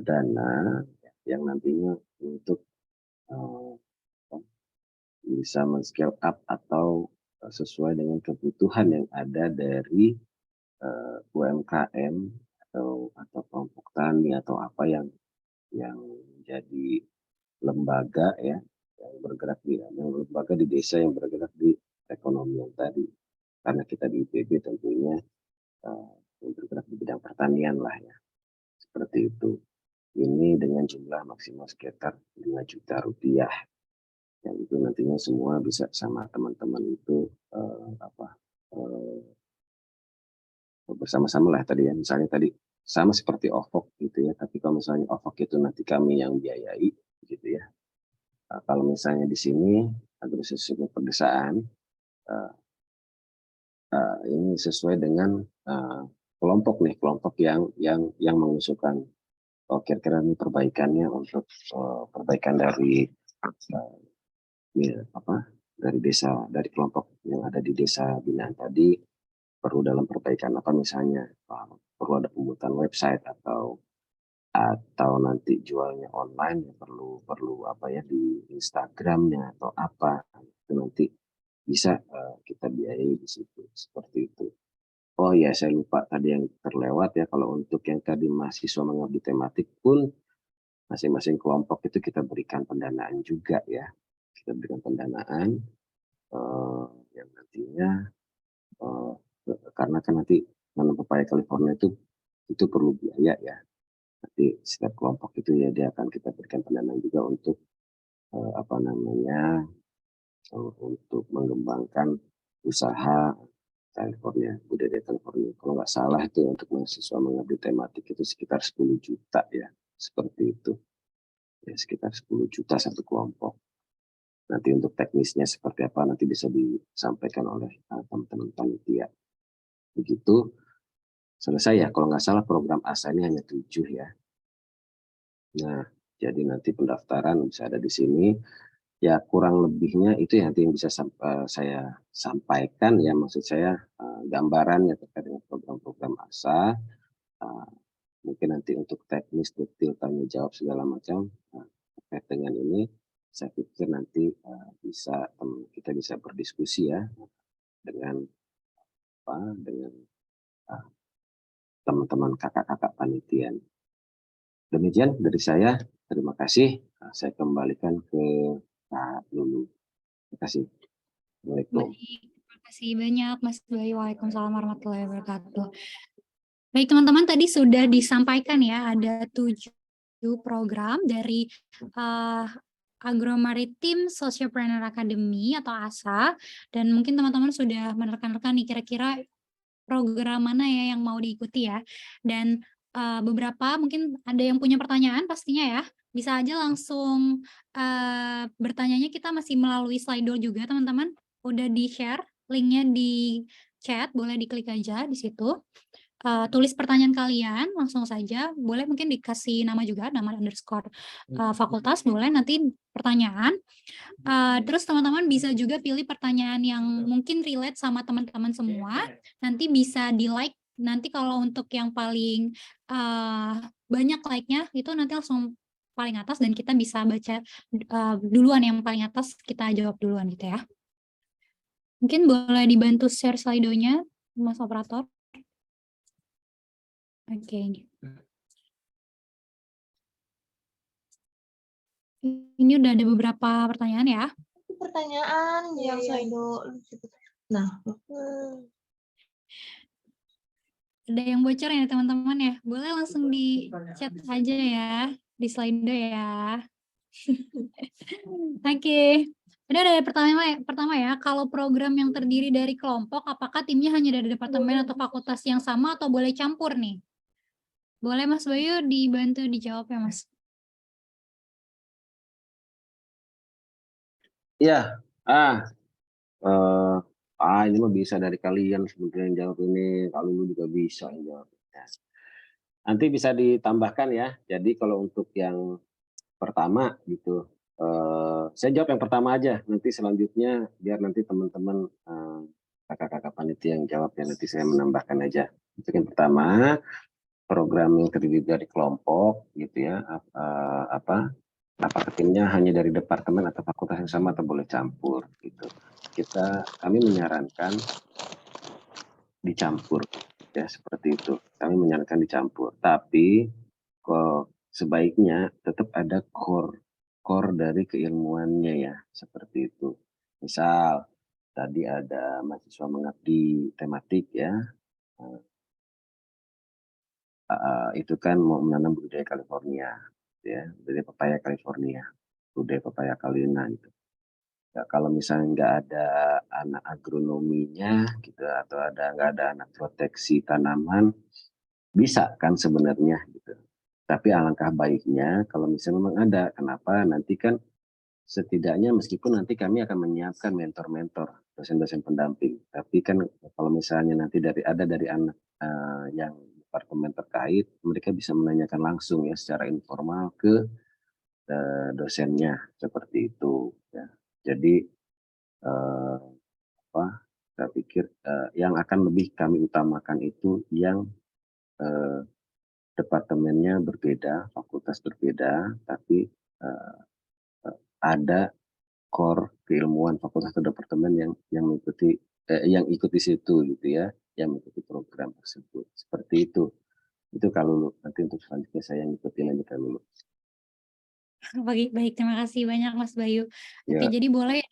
Speaker 2: dana yang nantinya untuk bisa men-scale up atau sesuai dengan kebutuhan yang ada dari UMKM atau kelompok tani atau apa yang jadi lembaga ya, yang bergerak yang lembaga di desa yang bergerak di perekonomian tadi. Karena kita di IPB tentunya yang bergerak di bidang pertanian lah ya, seperti itu. Ini dengan jumlah maksimal sekitar 5 juta rupiah. Yang itu nantinya semua bisa sama teman-teman itu bersama-sama lah tadi ya. Misalnya tadi sama seperti OVOK gitu ya. Tapi kalau misalnya OVOK itu nanti kami yang biayai gitu ya. Kalau misalnya di sini agrowisata pedesaan ini sesuai dengan kelompok nih, kelompok yang mengusulkan kira-kira ini perbaikannya untuk perbaikan dari dari desa, dari kelompok yang ada di desa binaan tadi perlu dalam perbaikan apa misalnya perlu ada pembuatan website atau nanti jualnya online ya perlu apa ya di Instagramnya atau apa itu nanti bisa kita biayai di situ seperti itu. Oh ya saya lupa tadi yang terlewat ya kalau untuk yang tadi mahasiswa mengabdi tematik pun masing-masing kelompok itu kita berikan pendanaan juga ya. Kita berikan pendanaan yang nantinya karena kan nanti nanam pepaya California itu perlu biaya ya. Nanti setiap kelompok itu ya dia akan kita berikan pendanaan juga untuk untuk mengembangkan usaha California, budaya California. Kalau nggak salah itu untuk mahasiswa mengabdi tematik itu sekitar 10 juta ya, seperti itu. Ya, sekitar 10 juta satu kelompok. Nanti untuk teknisnya seperti apa nanti bisa disampaikan oleh teman-teman panitia. Begitu selesai ya, kalau nggak salah program ASA ini hanya 7 ya. Nah, jadi nanti pendaftaran bisa ada di sini. Ya kurang lebihnya itu nanti yang bisa saya sampaikan ya, maksud saya gambarannya terkait dengan program-program ASA. Mungkin nanti untuk teknis, detail, tanya jawab segala macam terkait dengan ini, saya pikir nanti kita bisa berdiskusi ya dengan teman-teman kakak-kakak panitia. Demikian dari saya, terima kasih. Saya kembalikan ke Kak Lulu. Terima kasih. Assalamualaikum.
Speaker 1: Baik, terima kasih banyak Mas Bayu. Waalaikumsalam warahmatullahi wabarakatuh. Baik teman-teman, tadi sudah disampaikan ya ada 7 program dari Agromaritim Sociopreneur Academy atau ASA, dan mungkin teman-teman sudah menerka-nerka nih kira-kira program mana ya yang mau diikuti ya. Dan beberapa mungkin ada yang punya pertanyaan pastinya ya, bisa aja langsung bertanyanya, kita masih melalui Slido juga teman-teman, udah di-share linknya di chat, boleh diklik aja di situ. Tulis pertanyaan kalian langsung saja, boleh mungkin dikasih nama juga, nama underscore fakultas, boleh nanti pertanyaan. Terus teman-teman bisa juga pilih pertanyaan yang mungkin relate sama teman-teman semua, nanti bisa di like, nanti kalau untuk yang paling banyak like-nya itu nanti langsung paling atas dan kita bisa baca duluan, yang paling atas kita jawab duluan gitu ya. Mungkin boleh dibantu share slide-nya Mas Operator. Oke. Ini udah ada beberapa pertanyaan ya.
Speaker 3: Pertanyaan yang Slido. Nah,
Speaker 1: ada yang bocor ya teman-teman ya. Boleh langsung di chat aja ya di Slido ya. Oke. Ada pertama ya, kalau program yang terdiri dari kelompok, apakah timnya hanya dari departemen atau fakultas yang sama atau boleh campur nih? Boleh Mas Bayu dibantu dijawab ya Mas.
Speaker 2: Iya, ini mah bisa dari kalian sebenarnya yang jawab ini, kalau lu juga bisa yang jawab. Nanti bisa ditambahkan ya. Jadi kalau untuk yang pertama gitu, saya jawab yang pertama aja. Nanti selanjutnya biar nanti teman-teman kakak-kakak panitia yang jawab ya, nanti saya menambahkan aja. Untuk yang pertama, program yang terdiri dari kelompok gitu ya, apakah timnya hanya dari departemen atau fakultas yang sama atau boleh campur gitu. Kami menyarankan dicampur ya, seperti itu. Kami menyarankan dicampur. Tapi kok sebaiknya tetap ada core dari keilmuannya ya, seperti itu. Misal tadi ada mahasiswa mengabdi tematik ya, itu kan mau menanam budaya California, ya, budaya pepaya California, budaya pepaya Carolina gitu. Ya, kalau misalnya nggak ada anak agronominya gitu, atau nggak ada anak proteksi tanaman, bisa kan sebenarnya gitu. Tapi alangkah baiknya kalau misalnya memang ada, kenapa? Nanti kan setidaknya meskipun nanti kami akan menyiapkan mentor-mentor, dosen-dosen pendamping. Tapi kan kalau misalnya nanti dari anak yang departemen terkait, mereka bisa menanyakan langsung ya secara informal ke dosennya seperti itu. Ya. Jadi eh, apa? Saya pikir yang akan lebih kami utamakan itu yang eh, departemennya berbeda, fakultas berbeda, tapi eh, ada core keilmuan fakultas atau departemen yang mengikuti yang ikut di situ gitu ya, yang mengikuti program tersebut. Seperti itu. Itu kalau nanti untuk selanjutnya saya ngikutin aja kalau
Speaker 1: Baik baik, terima kasih banyak Mas Bayu. Oke,
Speaker 2: ya.
Speaker 1: jadi boleh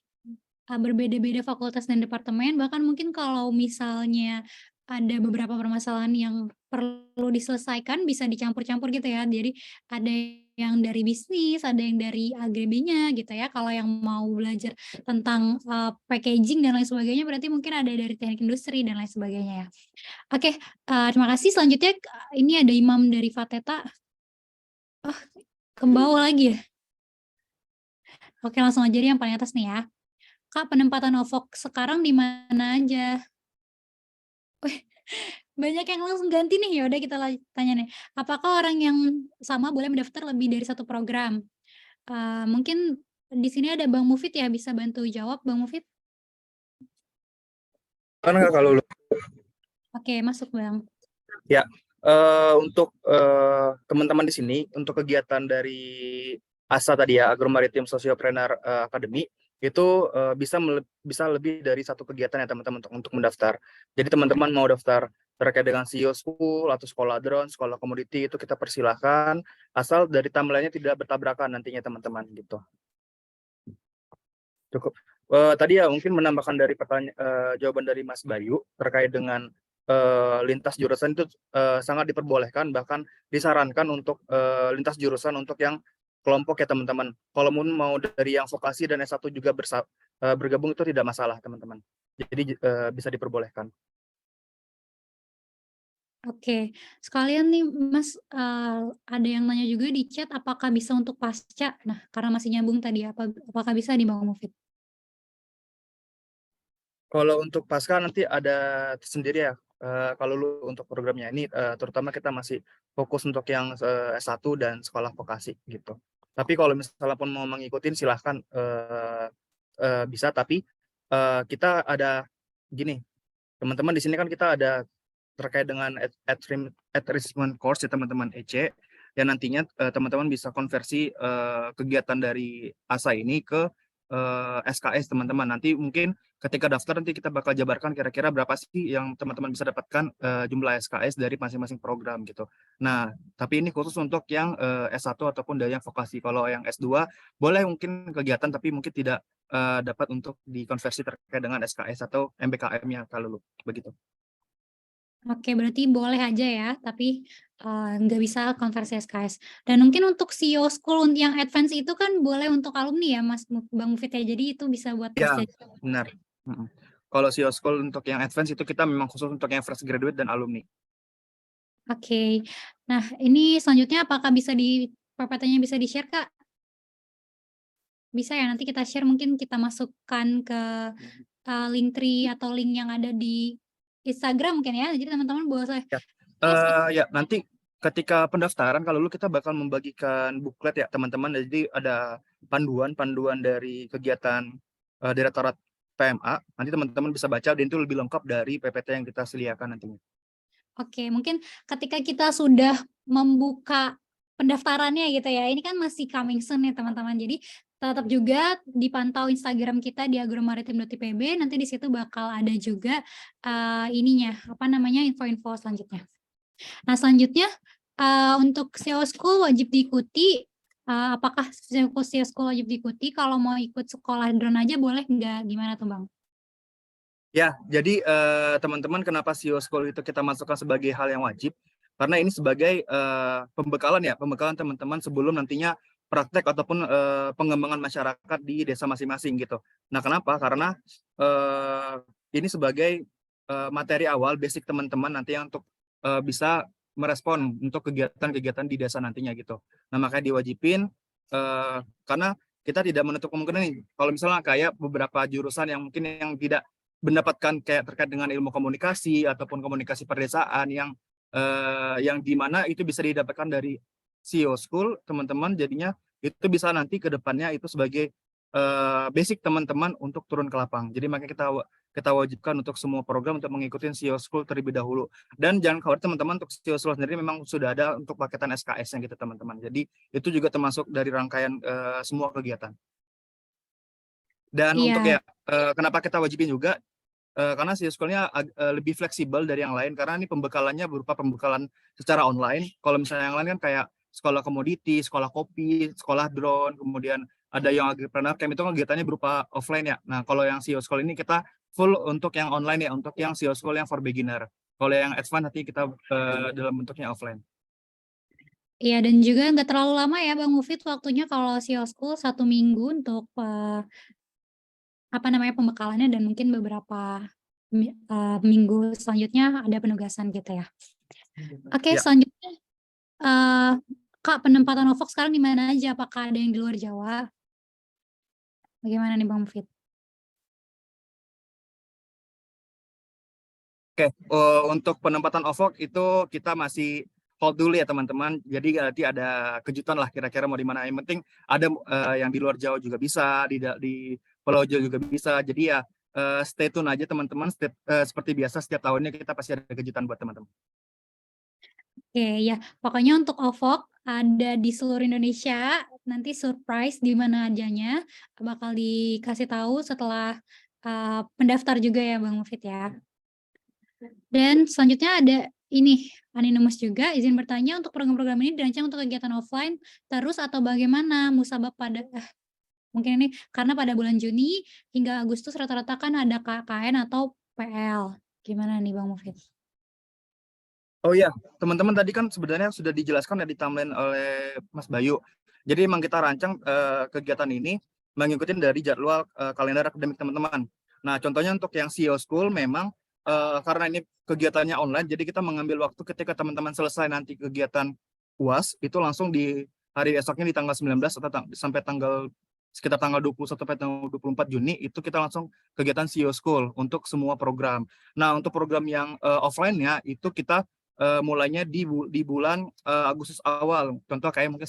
Speaker 1: berbeda-beda fakultas dan departemen, bahkan mungkin kalau misalnya ada beberapa permasalahan yang perlu diselesaikan bisa dicampur-campur gitu ya. Jadi ada yang dari bisnis, ada yang dari AGB-nya gitu ya. Kalau yang mau belajar tentang, packaging dan lain sebagainya berarti mungkin ada dari teknik industri dan lain sebagainya ya. Oke, terima kasih. Selanjutnya ini ada Imam dari Fateta. Oh, ke bawah lagi ya? Oke, langsung aja deh yang paling atas nih ya. Kak, penempatan OVOK sekarang di mana aja? Wih, banyak yang langsung ganti nih, ya udah kita tanya nih. Apakah orang yang sama boleh mendaftar lebih dari satu program? Mungkin di sini ada Bang Mufid ya, bisa bantu jawab Bang Mufid?
Speaker 4: Kan nggak kalau
Speaker 1: Oke, masuk Bang.
Speaker 4: ya untuk teman-teman di sini untuk kegiatan dari ASA tadi ya, Agromaritim Sociopreneur Academy itu bisa lebih dari satu kegiatan ya teman-teman untuk mendaftar. Jadi teman-teman mau daftar terkait dengan CEO School atau sekolah drone, sekolah komoditi itu kita persilahkan asal dari timeline-nya tidak bertabrakan nantinya teman-teman gitu. Cukup. Tadi ya mungkin menambahkan dari jawaban dari Mas Bayu terkait dengan lintas jurusan itu sangat diperbolehkan, bahkan disarankan untuk lintas jurusan untuk yang kelompok ya teman-teman. Kalau mau dari yang vokasi dan S1 juga bergabung itu tidak masalah teman-teman. Jadi bisa diperbolehkan.
Speaker 1: Oke, sekalian nih Mas, ada yang nanya juga di chat apakah bisa untuk pasca? Nah, karena masih nyambung tadi, apakah bisa nih Bang Mufid?
Speaker 4: Kalau untuk pasca nanti ada tersendiri ya. Kalau lu untuk programnya ini terutama kita masih fokus untuk yang S1 dan sekolah vokasi gitu. Tapi kalau misalnya pun mau mengikuti silahkan bisa, tapi kita ada gini, teman-teman di sini kan kita ada terkait dengan enrichment course ya teman-teman EC, yang nantinya teman-teman bisa konversi kegiatan dari ASA ini ke SKS teman-teman. Nanti mungkin ketika daftar nanti kita bakal jabarkan kira-kira berapa sih yang teman-teman bisa dapatkan jumlah SKS dari masing-masing program gitu. Nah, tapi ini khusus untuk yang S1 ataupun dari yang vokasi. Kalau yang S2 boleh mungkin kegiatan tapi mungkin tidak dapat untuk dikonversi terkait dengan SKS atau MBKM-nya kalau begitu.
Speaker 1: Oke, berarti boleh aja ya, tapi, nggak bisa konversi SKS. Dan mungkin untuk CEO School yang advance itu kan boleh untuk alumni ya Bang Mufid ya, jadi itu bisa buat
Speaker 4: Ya,
Speaker 1: pasca.
Speaker 4: benar. Kalau CEO School untuk yang advance itu kita memang khusus untuk yang fresh graduate dan alumni.
Speaker 1: Oke. Nah, ini selanjutnya apakah bisa PPT-nya bisa di-share, Kak? Bisa ya, nanti kita share mungkin kita masukkan ke, Linktree atau link yang ada di Instagram mungkin ya, jadi teman-teman boleh
Speaker 4: Ya, ya nanti ketika pendaftaran kalau kita bakal membagikan buklet ya teman-teman. Jadi ada panduan dari kegiatan Direktorat PMA. Nanti teman-teman bisa baca dan itu lebih lengkap dari PPT yang kita sediakan nantinya.
Speaker 1: Oke, mungkin ketika kita sudah membuka pendaftarannya gitu ya. Ini kan masih coming soon ya teman-teman. Jadi tetap juga dipantau Instagram kita di agromaritim.ipb, nanti di situ bakal ada juga info-info selanjutnya. Nah, selanjutnya untuk SEO School wajib diikuti. Apakah SEO School wajib diikuti? Kalau mau ikut sekolah drone aja boleh nggak? Gimana tuh Bang?
Speaker 4: Ya, jadi teman-teman kenapa SEO School itu kita masukkan sebagai hal yang wajib? Karena ini sebagai pembekalan teman-teman sebelum nantinya praktek ataupun pengembangan masyarakat di desa masing-masing gitu. Nah, kenapa? Karena ini sebagai materi awal basic teman-teman nanti yang untuk bisa merespon untuk kegiatan-kegiatan di desa nantinya gitu. Nah, makanya diwajibin karena kita tidak menutup kemungkinan nih, kalau misalnya kayak beberapa jurusan yang mungkin yang tidak mendapatkan kayak terkait dengan ilmu komunikasi ataupun komunikasi perdesaan yang di mana itu bisa didapatkan dari SEO School, teman-teman jadinya itu bisa nanti ke depannya itu sebagai basic teman-teman untuk turun ke lapang. Jadi makanya kita wajibkan untuk semua program untuk mengikuti SEO School terlebih dahulu. Dan jangan khawatir teman-teman, untuk SEO School sendiri memang sudah ada untuk paketan SKS yang gitu teman-teman. Jadi itu juga termasuk dari rangkaian semua kegiatan. Dan untuk
Speaker 1: Iya.
Speaker 4: kenapa kita wajibin juga, karena SEO School-nya lebih fleksibel dari yang lain, karena ini pembekalannya berupa pembekalan secara online. Kalau misalnya yang lain kan kayak sekolah komoditi, sekolah kopi, sekolah drone, kemudian ada yang agripreneur camp, itu kan kegiatannya berupa offline ya. Nah, kalau yang SEO School ini kita full untuk yang online ya, untuk yang SEO School yang for beginner. Kalau yang advance nanti kita dalam bentuknya offline.
Speaker 1: Iya, dan juga nggak terlalu lama ya Bang Mufid waktunya kalau SEO School 1 minggu untuk pembekalannya, dan mungkin beberapa minggu selanjutnya ada penugasan gitu ya. Oke,
Speaker 4: Ya.
Speaker 1: selanjutnya Kak, penempatan OVOX sekarang di mana aja? Apakah ada yang di luar Jawa? Bagaimana nih Bang Mufid?
Speaker 4: Oke, untuk penempatan OVOX itu kita masih hold dulu ya teman-teman. Jadi nanti ada kejutan lah kira-kira mau di mana. Yang penting ada yang di luar Jawa juga bisa, di Pulau Jawa juga bisa. Jadi ya stay tune aja teman-teman. Seperti biasa setiap tahunnya kita pasti ada kejutan buat teman-teman.
Speaker 1: Oke, ya. Pokoknya untuk OVOX ada di seluruh Indonesia. Nanti surprise di mana ajanya bakal dikasih tahu setelah pendaftar juga ya Bang Mufid ya. Dan selanjutnya ada ini, Anonymous juga izin bertanya, untuk program-program ini dirancang untuk kegiatan offline terus atau bagaimana? Musabab pada mungkin ini karena pada bulan Juni hingga Agustus rata-rata kan ada KKN atau PL. Gimana nih Bang Mufid?
Speaker 4: Oh iya, teman-teman tadi kan sebenarnya sudah dijelaskan ya di timeline oleh Mas Bayu. Jadi memang kita rancang kegiatan ini mengikuti dari jadwal kalender akademik teman-teman. Nah, contohnya untuk yang SEO School memang karena ini kegiatannya online, jadi kita mengambil waktu ketika teman-teman selesai nanti kegiatan UAS, itu langsung di hari esoknya di tanggal 19 atau sampai sekitar tanggal 21 sampai tanggal 24 Juni, itu kita langsung kegiatan SEO School untuk semua program. Nah, untuk program yang offline-nya itu kita mulainya di bulan Agustus awal. Contoh kayak mungkin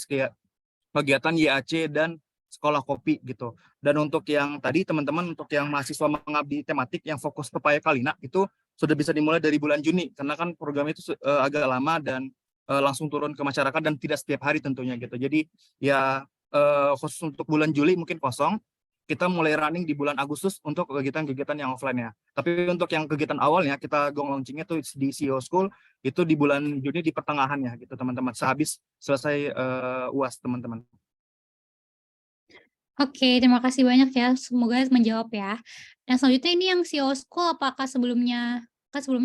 Speaker 4: kegiatan YAC dan sekolah kopi gitu. Dan untuk yang tadi teman-teman, untuk yang mahasiswa mengabdi tematik yang fokus pepaya Kalina itu sudah bisa dimulai dari bulan Juni, karena kan program itu agak lama dan langsung turun ke masyarakat dan tidak setiap hari tentunya gitu. Jadi ya khusus untuk bulan Juli mungkin kosong, kita mulai running di bulan Agustus untuk kegiatan-kegiatan yang offline-nya. Tapi untuk yang kegiatan awalnya kita launching-nya tuh di SEO School itu di bulan Juni di pertengahannya gitu teman-teman. Sehabis selesai UAS teman-teman.
Speaker 1: Oke, terima kasih banyak ya. Semoga menjawab ya. Dan selanjutnya ini yang SEO School apakah sebelumnya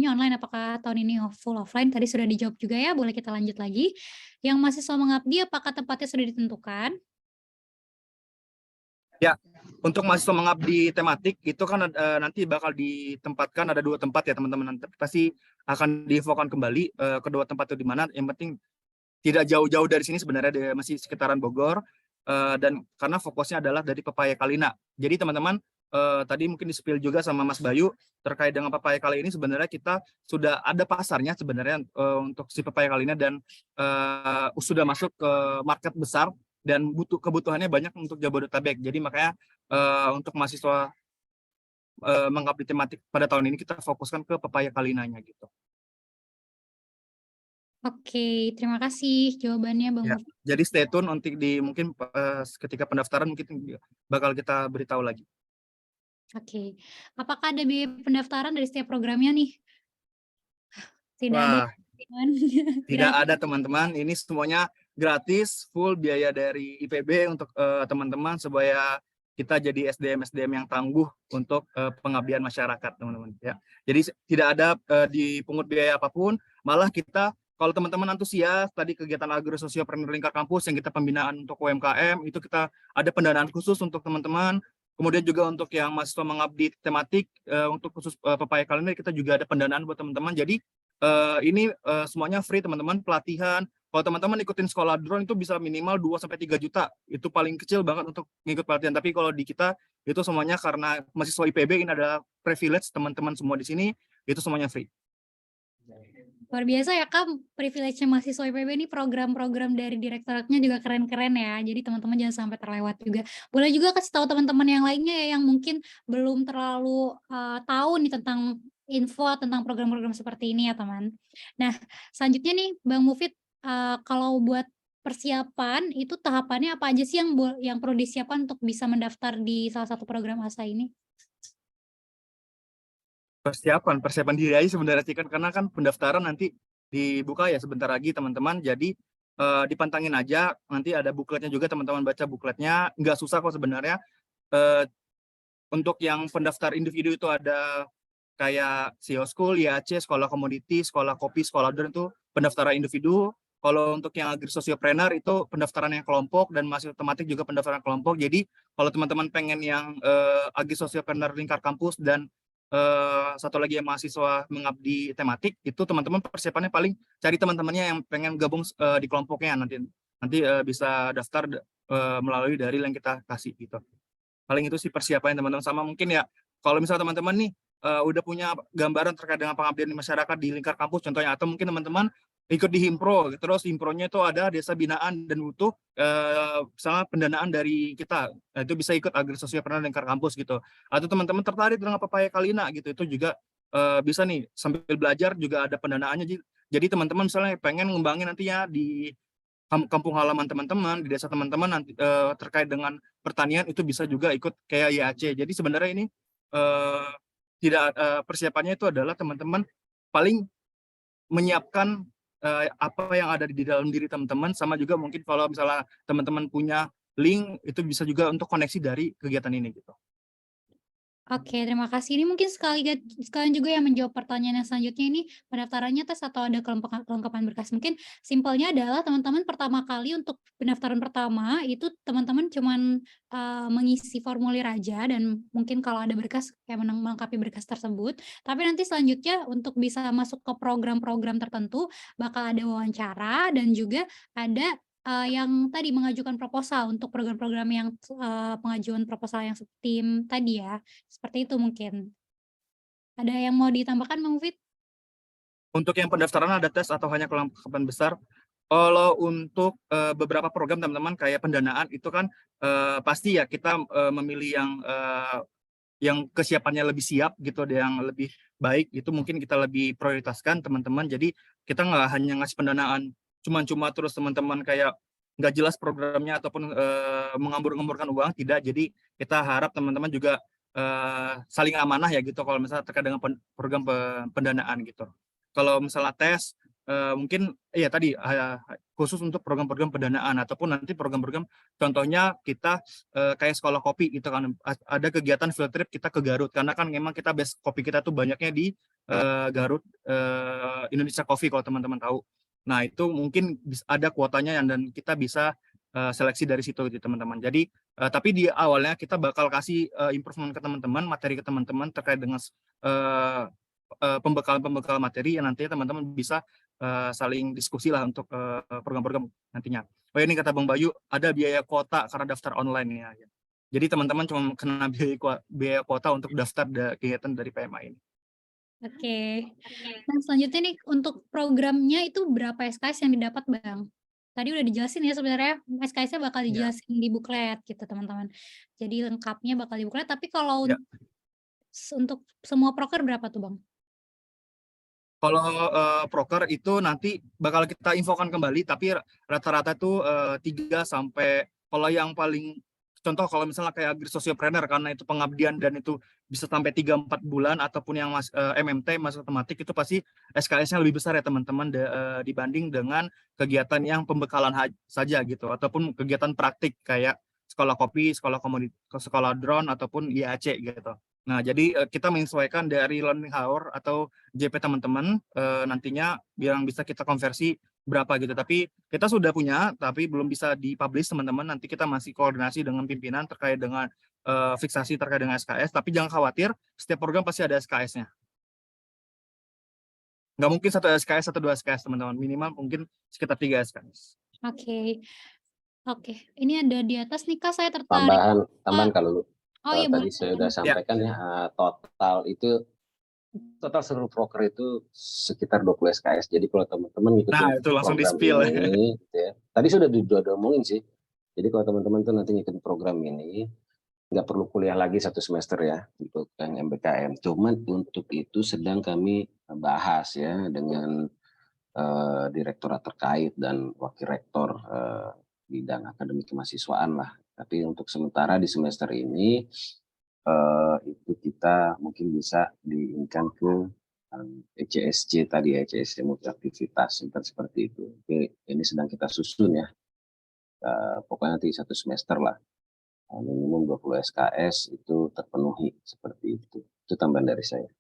Speaker 1: online, apakah tahun ini full offline? Tadi sudah dijawab juga ya, boleh kita lanjut lagi. Yang mahasiswa mengabdi apakah tempatnya sudah ditentukan?
Speaker 4: Ya, untuk mahasiswa mengabdi tematik itu kan nanti bakal ditempatkan ada 2 tempat ya teman-teman. Nanti pasti akan diinfokan kembali kedua tempat itu di mana. Yang penting tidak jauh-jauh dari sini sebenarnya, masih sekitaran Bogor, dan karena fokusnya adalah dari pepaya Kalina. Jadi teman-teman tadi mungkin di-spill juga sama Mas Bayu terkait dengan pepaya Kalina ini, sebenarnya kita sudah ada pasarnya sebenarnya untuk si pepaya Kalina, dan sudah masuk ke market besar dan kebutuhannya banyak untuk Jabodetabek. Jadi makanya untuk mahasiswa mengabdi tematik pada tahun ini kita fokuskan ke pepaya Kalinanya gitu.
Speaker 1: Oke, terima kasih jawabannya Bang
Speaker 4: Ya,
Speaker 1: Mufid.
Speaker 4: jadi stay tune untuk mungkin ketika pendaftaran mungkin bakal kita beritahu lagi.
Speaker 1: Oke. Apakah ada biaya pendaftaran dari setiap programnya nih? Tidak ada
Speaker 4: Wah,
Speaker 1: kan?
Speaker 4: tidak
Speaker 1: Gratis.
Speaker 4: ada teman-teman, ini semuanya gratis, full biaya dari IPB untuk teman-teman supaya kita jadi SDM-SDM yang tangguh untuk pengabdian masyarakat, teman-teman. Ya, jadi tidak ada dipungut biaya apapun, malah kita kalau teman-teman antusias tadi kegiatan agrososiopreneur lingkar kampus yang kita pembinaan untuk UMKM itu kita ada pendanaan khusus untuk teman-teman. Kemudian juga untuk yang mahasiswa mengabdi tematik untuk khusus pepaya kalender kita juga ada pendanaan buat teman-teman. Jadi ini semuanya free teman-teman, pelatihan. Kalau teman-teman ikutin sekolah drone itu bisa minimal 2-3 juta. Itu paling kecil banget untuk ngikut pelatihan. Tapi kalau di kita itu semuanya karena mahasiswa IPB ini adalah privilege teman-teman semua di sini, itu semuanya free.
Speaker 1: Luar biasa ya Kak, privilege-nya mahasiswa IPB ini program-program dari direktoratnya juga keren-keren ya. Jadi teman-teman jangan sampai terlewat juga. Boleh juga kasih tahu teman-teman yang lainnya ya yang mungkin belum terlalu tahu nih tentang info tentang program-program seperti ini ya teman. Nah, selanjutnya nih Bang Mufid, kalau buat persiapan itu tahapannya apa aja sih yang perlu disiapkan untuk bisa mendaftar di salah satu program ASA ini?
Speaker 4: Persiapan diri aja sebenarnya sih kan, karena kan pendaftaran nanti dibuka ya sebentar lagi teman-teman. Jadi dipantangin aja, nanti ada bukletnya juga teman-teman baca bukletnya, nggak susah kok sebenarnya. Eh, untuk yang pendaftar individu itu ada kayak CEO School, IAC, sekolah komoditi, sekolah kopi, sekolah drone itu pendaftaran individu. Kalau untuk yang agri-sosiopreneur itu pendaftaran yang kelompok dan masih tematik juga pendaftaran kelompok. Jadi kalau teman-teman pengen yang agri-sosiopreneur lingkar kampus dan satu lagi yang mahasiswa mengabdi tematik, itu teman-teman persiapannya paling cari teman-temannya yang pengen gabung di kelompoknya nanti bisa daftar melalui dari yang kita kasih gitu. Paling itu sih persiapannya teman-teman. Sama mungkin ya kalau misalnya teman-teman nih udah punya gambaran terkait dengan pengabdian di masyarakat di lingkar kampus contohnya, atau mungkin teman-teman ikut di himpro, terus himpronya itu ada desa binaan dan butuh misalnya pendanaan dari kita, nah, itu bisa ikut agri-sosiopreneur lingkar kampus gitu. Atau teman-teman tertarik dengan pepaya Kalina gitu, itu juga bisa nih sambil belajar juga ada pendanaannya. Jadi teman-teman misalnya pengen ngembangin nantinya di kampung halaman teman-teman, di desa teman-teman nanti terkait dengan pertanian itu bisa juga ikut kayak IAC. Jadi sebenarnya ini tidak persiapannya itu adalah teman-teman paling menyiapkan apa yang ada di dalam diri teman-teman, sama juga mungkin kalau misalnya teman-teman punya link itu bisa juga untuk koneksi dari kegiatan ini gitu.
Speaker 1: Oke, terima kasih. Ini mungkin sekalian juga yang menjawab pertanyaan yang selanjutnya ini, pendaftarannya tes atau ada kelengkapan berkas? Mungkin simpelnya adalah teman-teman pertama kali untuk pendaftaran pertama, itu teman-teman cuman, mengisi formulir aja dan mungkin kalau ada berkas kayak melengkapi berkas tersebut. Tapi nanti selanjutnya untuk bisa masuk ke program-program tertentu, bakal ada wawancara dan juga ada yang tadi mengajukan proposal untuk program-program yang pengajuan proposal yang tim tadi ya. Seperti itu mungkin. Ada yang mau ditambahkan Bang Mufid?
Speaker 4: Untuk yang pendaftaran ada tes atau hanya kelengkapan besar? Kalau untuk beberapa program teman-teman kayak pendanaan itu kan pasti ya kita memilih yang kesiapannya lebih siap gitu, yang lebih baik, itu mungkin kita lebih prioritaskan teman-teman. Jadi kita nggak hanya ngasih pendanaan cuma-cuma terus teman-teman kayak nggak jelas programnya ataupun mengambur-ngemburkan uang, tidak. Jadi kita harap teman-teman juga saling amanah ya gitu kalau misalnya terkait dengan program pendanaan gitu. Kalau misalnya tes mungkin ya tadi khusus untuk program-program pendanaan ataupun nanti program-program contohnya kita kayak sekolah kopi gitu kan, ada kegiatan field trip kita ke Garut karena kan memang kita base kopi kita tuh banyaknya di Garut, Indonesia Coffee kalau teman-teman tahu. Nah itu mungkin ada kuotanya dan kita bisa seleksi dari situ gitu teman-teman. Jadi tapi di awalnya kita bakal kasih improvement ke teman-teman, materi ke teman-teman terkait dengan pembekalan materi yang nantinya teman-teman bisa saling diskusi lah untuk program-program nantinya. Oh ini kata Bang Bayu, ada biaya kuota karena daftar online ya. Jadi teman-teman cuma kena biaya kuota untuk daftar kegiatan dari PMA ini.
Speaker 1: Oke. Dan selanjutnya nih untuk programnya itu berapa SKS yang didapat Bang? Tadi udah dijelasin ya sebenarnya SKS-nya bakal
Speaker 4: Ya.
Speaker 1: dijelasin di buklet gitu teman-teman. Jadi lengkapnya bakal di buklet, tapi kalau
Speaker 4: Ya.
Speaker 1: untuk semua proker berapa tuh Bang?
Speaker 4: Kalau proker itu nanti bakal kita infokan kembali, tapi rata-rata tuh 3 sampai kalau yang paling contoh kalau misalnya kayak sosiopreneur karena itu pengabdian dan itu bisa sampai 3-4 bulan ataupun yang MMT masuk tematik itu pasti SKS-nya lebih besar ya teman-teman dibanding dengan kegiatan yang pembekalan saja gitu ataupun kegiatan praktik kayak sekolah kopi, sekolah komoditi, sekolah drone ataupun IAC gitu. Nah, jadi kita menyesuaikan dari learning hour atau JP teman-teman nantinya yang bisa kita konversi berapa gitu. Tapi kita sudah punya, tapi belum bisa dipublish teman-teman. Nanti kita masih koordinasi dengan pimpinan terkait dengan fiksasi terkait dengan SKS. Tapi jangan khawatir, setiap program pasti ada SKS-nya. Nggak mungkin 1 SKS atau 2 SKS teman-teman. Minimal mungkin sekitar 3 SKS.
Speaker 1: Oke. Oke, ini ada di atas nih Kak, saya tertarik.
Speaker 2: Tambahan kalau
Speaker 1: Oh iya,
Speaker 2: tadi
Speaker 1: boleh.
Speaker 2: saya udah sampaikan ya, total seluruh proker itu sekitar 20 SKS. Jadi kalau teman-teman ngikutin
Speaker 4: Nah, itu langsung
Speaker 2: program
Speaker 4: di-spill.
Speaker 2: ini, gitu ya. Tadi sudah diomongin sih. Jadi kalau teman-teman tuh nanti ngikutin program ini, nggak perlu kuliah lagi 1 semester ya untuk yang MBKM. Cuman untuk itu sedang kami bahas ya dengan direktorat terkait dan wakil rektor bidang akademik kemahasiswaan lah. Tapi untuk sementara di semester ini itu kita mungkin bisa diinginkan ke ECSC tadi ya, ECSC multiaktivitas seperti itu. Oke, ini sedang kita susun ya. Pokoknya nanti 1 semester lah. Minimum 20 SKS itu terpenuhi seperti itu. Itu tambahan dari saya.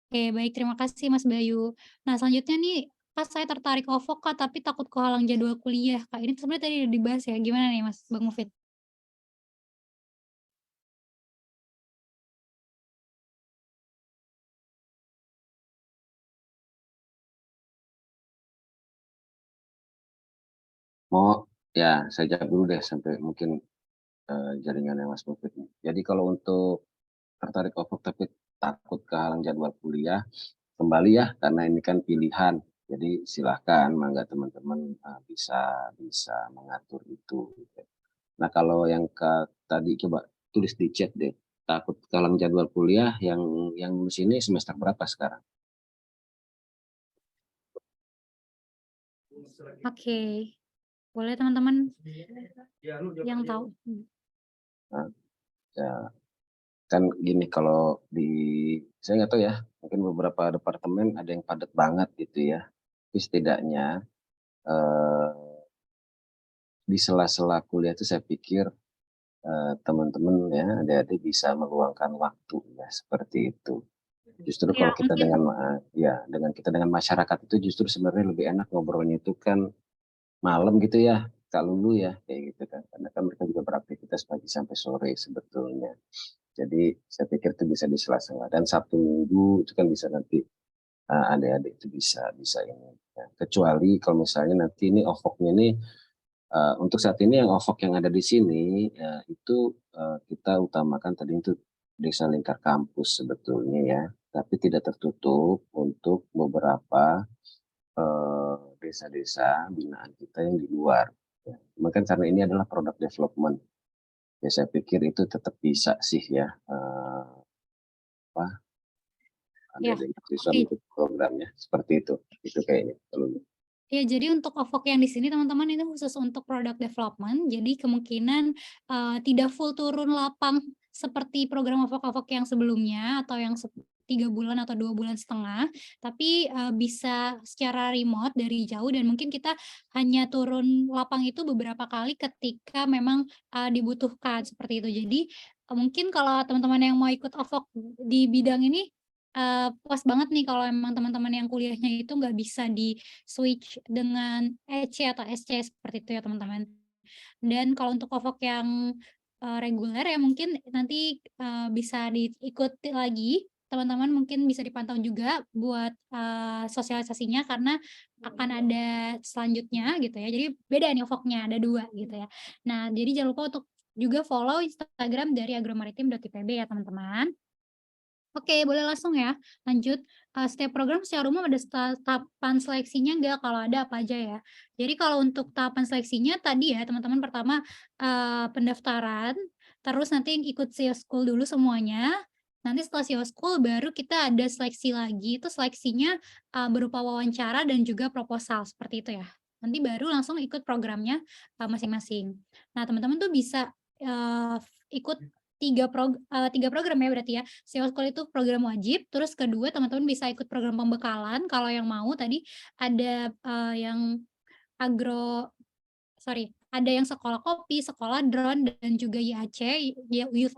Speaker 1: Oke, baik, terima kasih Mas Bayu. Nah, selanjutnya nih, Kak, saya tertarik OVO Kak, tapi takut kehalang jadwal kuliah Kak. Ini sebenarnya tadi udah dibahas ya, gimana nih Mas Bang Mufid?
Speaker 2: Ya, saya jawab dulu deh sampai mungkin jaringannya Mas Mufid. Jadi kalau untuk tertarik OVO tapi takut kehalang jadwal kuliah, kembali ya karena ini kan pilihan. Jadi silahkan mangga teman-teman bisa mengatur itu. Gitu. Nah kalau yang tadi coba tulis di chat deh, takut kehalang jadwal kuliah yang lulus ini semester berapa sekarang?
Speaker 1: Oke, boleh teman-teman yang tahu.
Speaker 2: Nah, ya, kan gini kalau saya nggak tahu ya, mungkin beberapa departemen ada yang padat banget gitu ya. Tapi setidaknya di sela-sela kuliah itu saya pikir teman-teman ya adik-adik bisa meluangkan waktu ya seperti itu. Justru
Speaker 1: Ya,
Speaker 2: kalau kita dengan kita dengan masyarakat itu justru sebenarnya lebih enak ngobrolnya itu kan malam gitu ya, Kak Lulu ya kayak gitu kan. Karena kan mereka juga beraktivitas pagi sampai sore sebetulnya. Jadi saya pikir itu bisa di sela-sela dan Sabtu Minggu itu kan bisa nanti adik-adik itu bisa ini. Ya. Kecuali kalau misalnya nanti ini OVOK-nya ini untuk saat ini yang OVOK yang ada di sini itu kita utamakan tadi itu desa lingkar kampus sebetulnya ya, tapi tidak tertutup untuk beberapa desa-desa binaan kita yang di luar. Ya. Mungkin karena ini adalah product development, ya saya pikir itu tetap bisa sih ya
Speaker 1: ya.
Speaker 2: ada siswa
Speaker 1: Oke.
Speaker 2: ikut programnya seperti itu kayaknya kalau
Speaker 1: Ya, jadi untuk OVOK yang di sini teman-teman itu khusus untuk product development. Jadi kemungkinan tidak full turun lapang seperti program OVOK-OVOK yang sebelumnya atau yang 3 bulan atau 2,5 bulan, tapi bisa secara remote dari jauh dan mungkin kita hanya turun lapang itu beberapa kali ketika memang dibutuhkan seperti itu. Jadi mungkin kalau teman-teman yang mau ikut OVOK di bidang ini pas banget nih kalau emang teman-teman yang kuliahnya itu nggak bisa di-switch dengan EC atau SC seperti itu ya teman-teman. Dan kalau untuk OVOK yang reguler ya mungkin nanti bisa diikuti lagi, teman-teman mungkin bisa dipantau juga buat sosialisasinya karena akan ada selanjutnya gitu ya. Jadi beda nih OVOK-nya, ada 2 gitu ya. Nah, jadi jangan lupa untuk juga follow Instagram dari agromaritim.ipb ya teman-teman. Oke, boleh langsung ya, lanjut. Setiap program secara umum ada tahapan seleksinya nggak? Kalau ada apa aja ya? Jadi kalau untuk tahapan seleksinya tadi ya teman-teman pertama pendaftaran, terus nanti ikut sales school dulu semuanya, Nanti setelah SEO School baru kita ada seleksi lagi, itu seleksinya, berupa wawancara dan juga proposal, seperti itu ya. Nanti baru langsung ikut programnya, masing-masing. Nah, teman-teman tuh bisa, ikut 3 program ya berarti ya. SEO School itu program wajib, terus kedua teman-teman bisa ikut program pembekalan kalau yang mau tadi ada, yang agro ada yang sekolah kopi, sekolah drone, dan juga YAC, Youth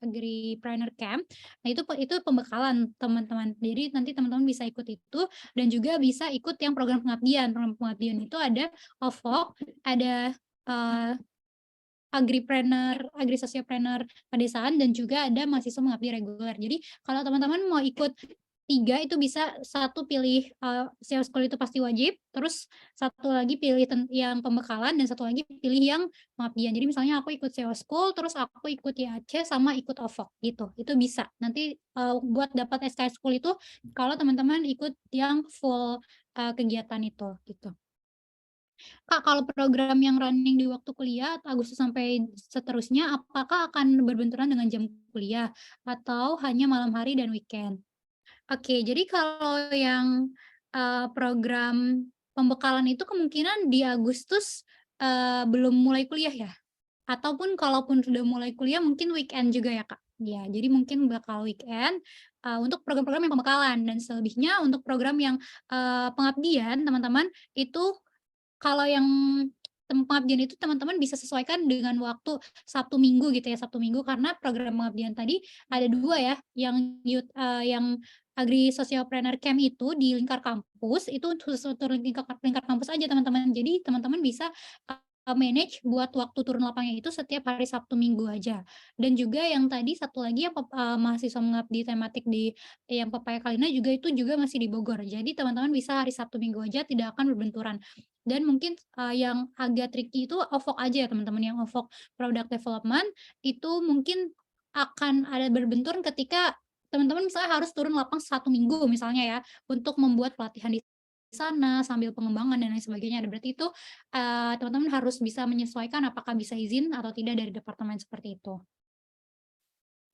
Speaker 1: Agripreneur Camp. Nah, itu pembekalan teman-teman. Jadi nanti teman-teman bisa ikut itu dan juga bisa ikut yang program pengabdian. Program pengabdian itu ada OVOK, ada Agri-Sosiopreneur pedesaan, dan juga ada mahasiswa mengabdi reguler. Jadi kalau teman-teman mau ikut 3 itu bisa, satu pilih SEO School itu pasti wajib, terus satu lagi pilih yang pembekalan, dan satu lagi pilih yang pengabdian. Jadi misalnya aku ikut SEO School, terus aku ikut YAC sama ikut OVOK gitu, itu bisa. Nanti buat dapat SKS School itu kalau teman-teman ikut yang full kegiatan itu gitu. Kak, kalau program yang running di waktu kuliah Agustus sampai seterusnya, apakah akan berbenturan dengan jam kuliah atau hanya malam hari dan weekend? Oke, jadi kalau yang, program pembekalan itu kemungkinan di Agustus, belum mulai kuliah ya? Ataupun kalaupun sudah mulai kuliah mungkin weekend juga ya, Kak? Ya, jadi mungkin bakal weekend, untuk program-program yang pembekalan, dan selebihnya untuk program yang, pengabdian teman-teman, itu kalau yang pengabdian itu teman-teman bisa sesuaikan dengan waktu Sabtu Minggu gitu ya, Sabtu Minggu, karena program pengabdian tadi ada 2 ya, yang Agri Sosiopreneur Camp itu di lingkar kampus, itu khusus untuk lingkar kampus aja teman-teman. Jadi teman-teman bisa, manage buat waktu turun lapangnya itu setiap hari Sabtu Minggu aja. Dan juga yang tadi satu lagi yang mahasiswa mengabdi tematik di yang Pepaya Kalina juga itu juga masih di Bogor. Jadi teman-teman bisa hari Sabtu Minggu aja, tidak akan berbenturan. Dan mungkin, yang agak tricky itu OVOK aja ya teman-teman, yang OVOK Product Development itu mungkin akan ada berbenturan ketika teman-teman misalnya harus turun lapang 1 minggu misalnya ya, untuk membuat pelatihan di sana sambil pengembangan dan lain sebagainya. Berarti itu, teman-teman harus bisa menyesuaikan apakah bisa izin atau tidak dari departemen seperti itu.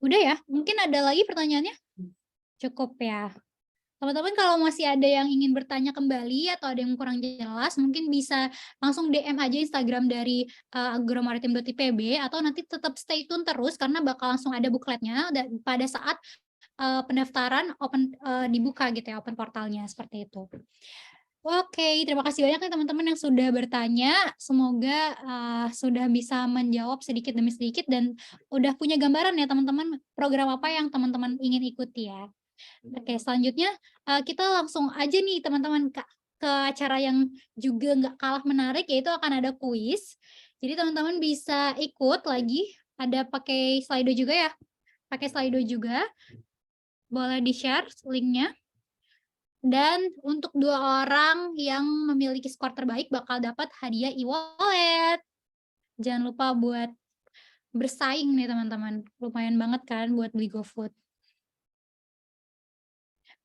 Speaker 1: Udah ya? Mungkin ada lagi pertanyaannya? Cukup ya? Teman-teman kalau masih ada yang ingin bertanya kembali atau ada yang kurang jelas, mungkin bisa langsung DM aja Instagram dari, agromaritim.ipb, atau nanti tetap stay tune terus karena bakal langsung ada bukletnya pada saat, pendaftaran dibuka gitu ya, open portalnya, seperti itu. Oke, terima kasih banyak nih teman-teman yang sudah bertanya. Semoga, sudah bisa menjawab sedikit demi sedikit dan udah punya gambaran ya teman-teman, program apa yang teman-teman ingin ikuti ya. Oke, selanjutnya, kita langsung aja nih teman-teman ke acara yang juga nggak kalah menarik, yaitu akan ada kuis. Jadi teman-teman bisa ikut lagi, ada pakai Slido juga ya, pakai Slido juga, boleh di-share link-nya. Dan untuk 2 orang yang memiliki skor terbaik bakal dapat hadiah e-wallet. Jangan lupa buat bersaing nih teman-teman, lumayan banget kan buat beli GoFood.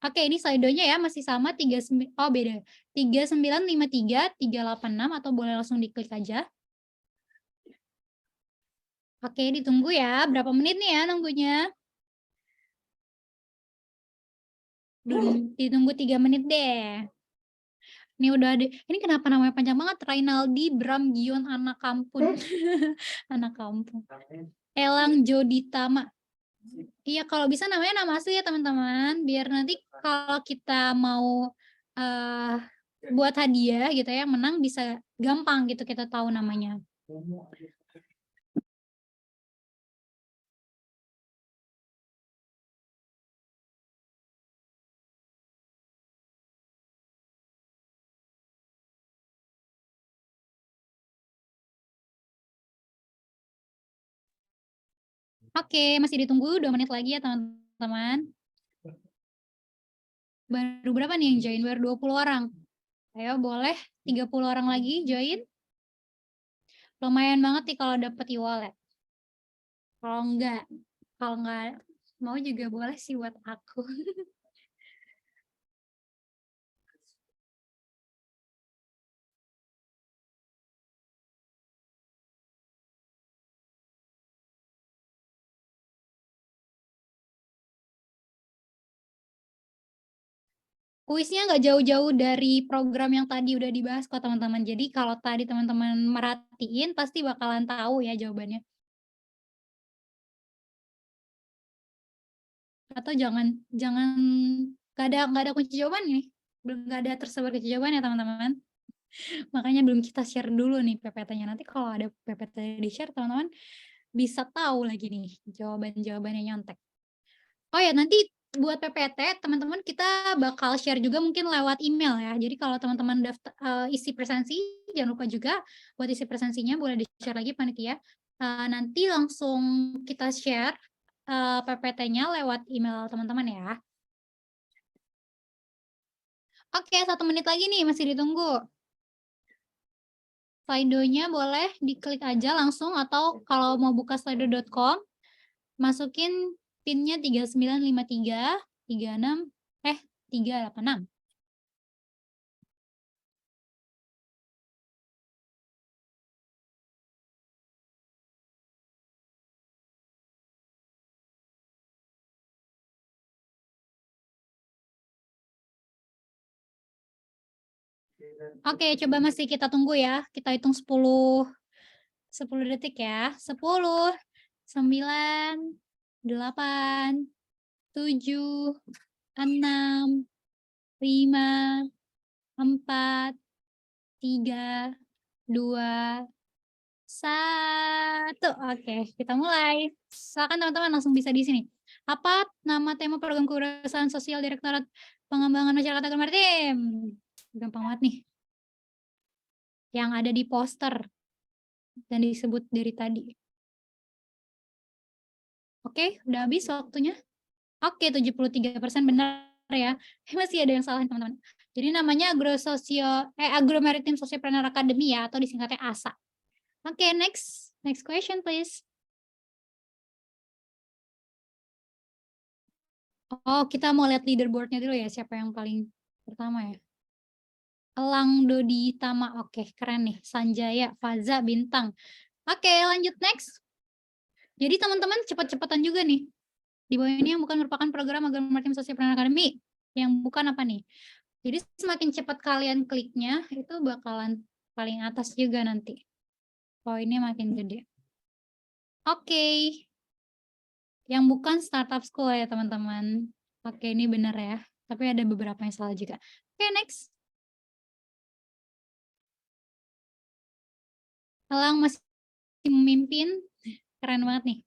Speaker 1: Oke, ini saldonya ya masih sama beda, 3953, 386, atau boleh langsung diklik aja. Oke, ditunggu ya, berapa menit nih ya nunggunya? Ditunggu 3 menit deh. Ini udah ada, ini kenapa namanya panjang banget, Rainaldi Bram Gion anak kampung. Anak kampung. Elang Joditama. Iya, kalau bisa namanya nama asli ya teman-teman, biar nanti kalau kita mau buat hadiah gitu ya, menang bisa gampang gitu kita tahu namanya. Oke, masih ditunggu 2 menit lagi ya teman-teman. Baru berapa nih yang join? Baru 20 orang. Ayo boleh 30 orang lagi join. Lumayan banget nih kalau dapet e-wallet. Kalau enggak mau juga boleh sih buat aku. Kuisnya nggak jauh-jauh dari program yang tadi udah dibahas kok teman-teman. Jadi kalau tadi teman-teman merhatiin pasti bakalan tahu ya jawabannya. Atau jangan nggak ada kunci jawabannya. Belum nggak ada tersebar kunci jawabannya teman-teman. Makanya belum kita share dulu nih PPT-nya. Nanti kalau ada PPT di-share teman-teman bisa tahu lagi nih jawaban-jawabannya nyontek. Oh ya, nanti buat PPT teman-teman kita bakal share juga mungkin lewat email ya. Jadi kalau teman-teman isi presensi, jangan lupa juga buat isi presensinya boleh di-share lagi panitia. Nanti langsung kita share PPT-nya lewat email teman-teman ya. Oke, 1 menit lagi nih, masih ditunggu. Slido-nya boleh diklik aja langsung atau kalau mau buka slido.com, masukin PIN-nya 3953 386. Oke, coba masih kita tunggu ya. Kita hitung 10 detik ya. 10, 9, 8, 7, 6, 5, 4, 3, 2, 1. Oke, kita mulai. Silakan teman-teman langsung bisa di sini. Apa nama tema program kewirausahaan sosial Direktorat Pengembangan Masyarakat Agar Maritim? Gampang banget nih. Yang ada di poster dan disebut dari tadi. Oke, udah habis waktunya. Oke, 73% benar ya. Masih ada yang salah teman-teman. Jadi namanya Agro Maritim Sociopreneur Academy ya, atau disingkatnya ASA. Oke, next question please. Oh, kita mau lihat leaderboardnya dulu ya, siapa yang paling pertama ya. Elang Dodi Tama, oke keren nih. Sanjaya, Faza, Bintang. Oke, lanjut next. Jadi teman-teman cepat-cepatan juga nih. Di bawah ini yang bukan merupakan program Agro Maritim Sociopreneur Academy. Yang bukan apa nih? Jadi semakin cepat kalian kliknya, itu bakalan paling atas juga nanti. Poinnya makin gede. Oke. Yang bukan startup school ya teman-teman. Oke, ini benar ya. Tapi ada beberapa yang salah juga. Oke, next. Elang masih memimpin. Keren banget nih.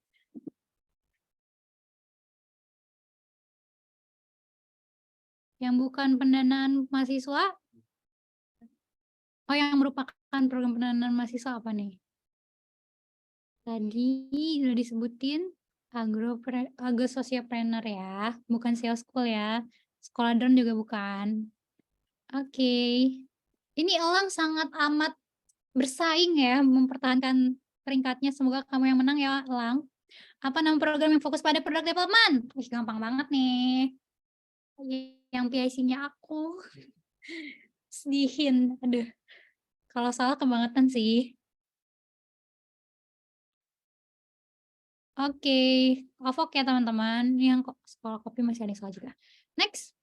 Speaker 1: Yang bukan pendanaan mahasiswa. Oh, yang merupakan program pendanaan mahasiswa apa nih? Tadi udah disebutin agro sociopreneur ya, bukan sales school ya. Sekolah drone juga bukan. Oke. Ini Elang sangat amat bersaing ya, mempertahankan peringkatnya. Semoga kamu yang menang ya, Elang. Apa nama program yang fokus pada product development? Wih, gampang banget nih. Yang PIC-nya aku. Sedihin. Aduh. Kalau salah kebangetan sih. Oke. Oke ya teman-teman. Yang sekolah kopi masih ada yang salah juga. Next.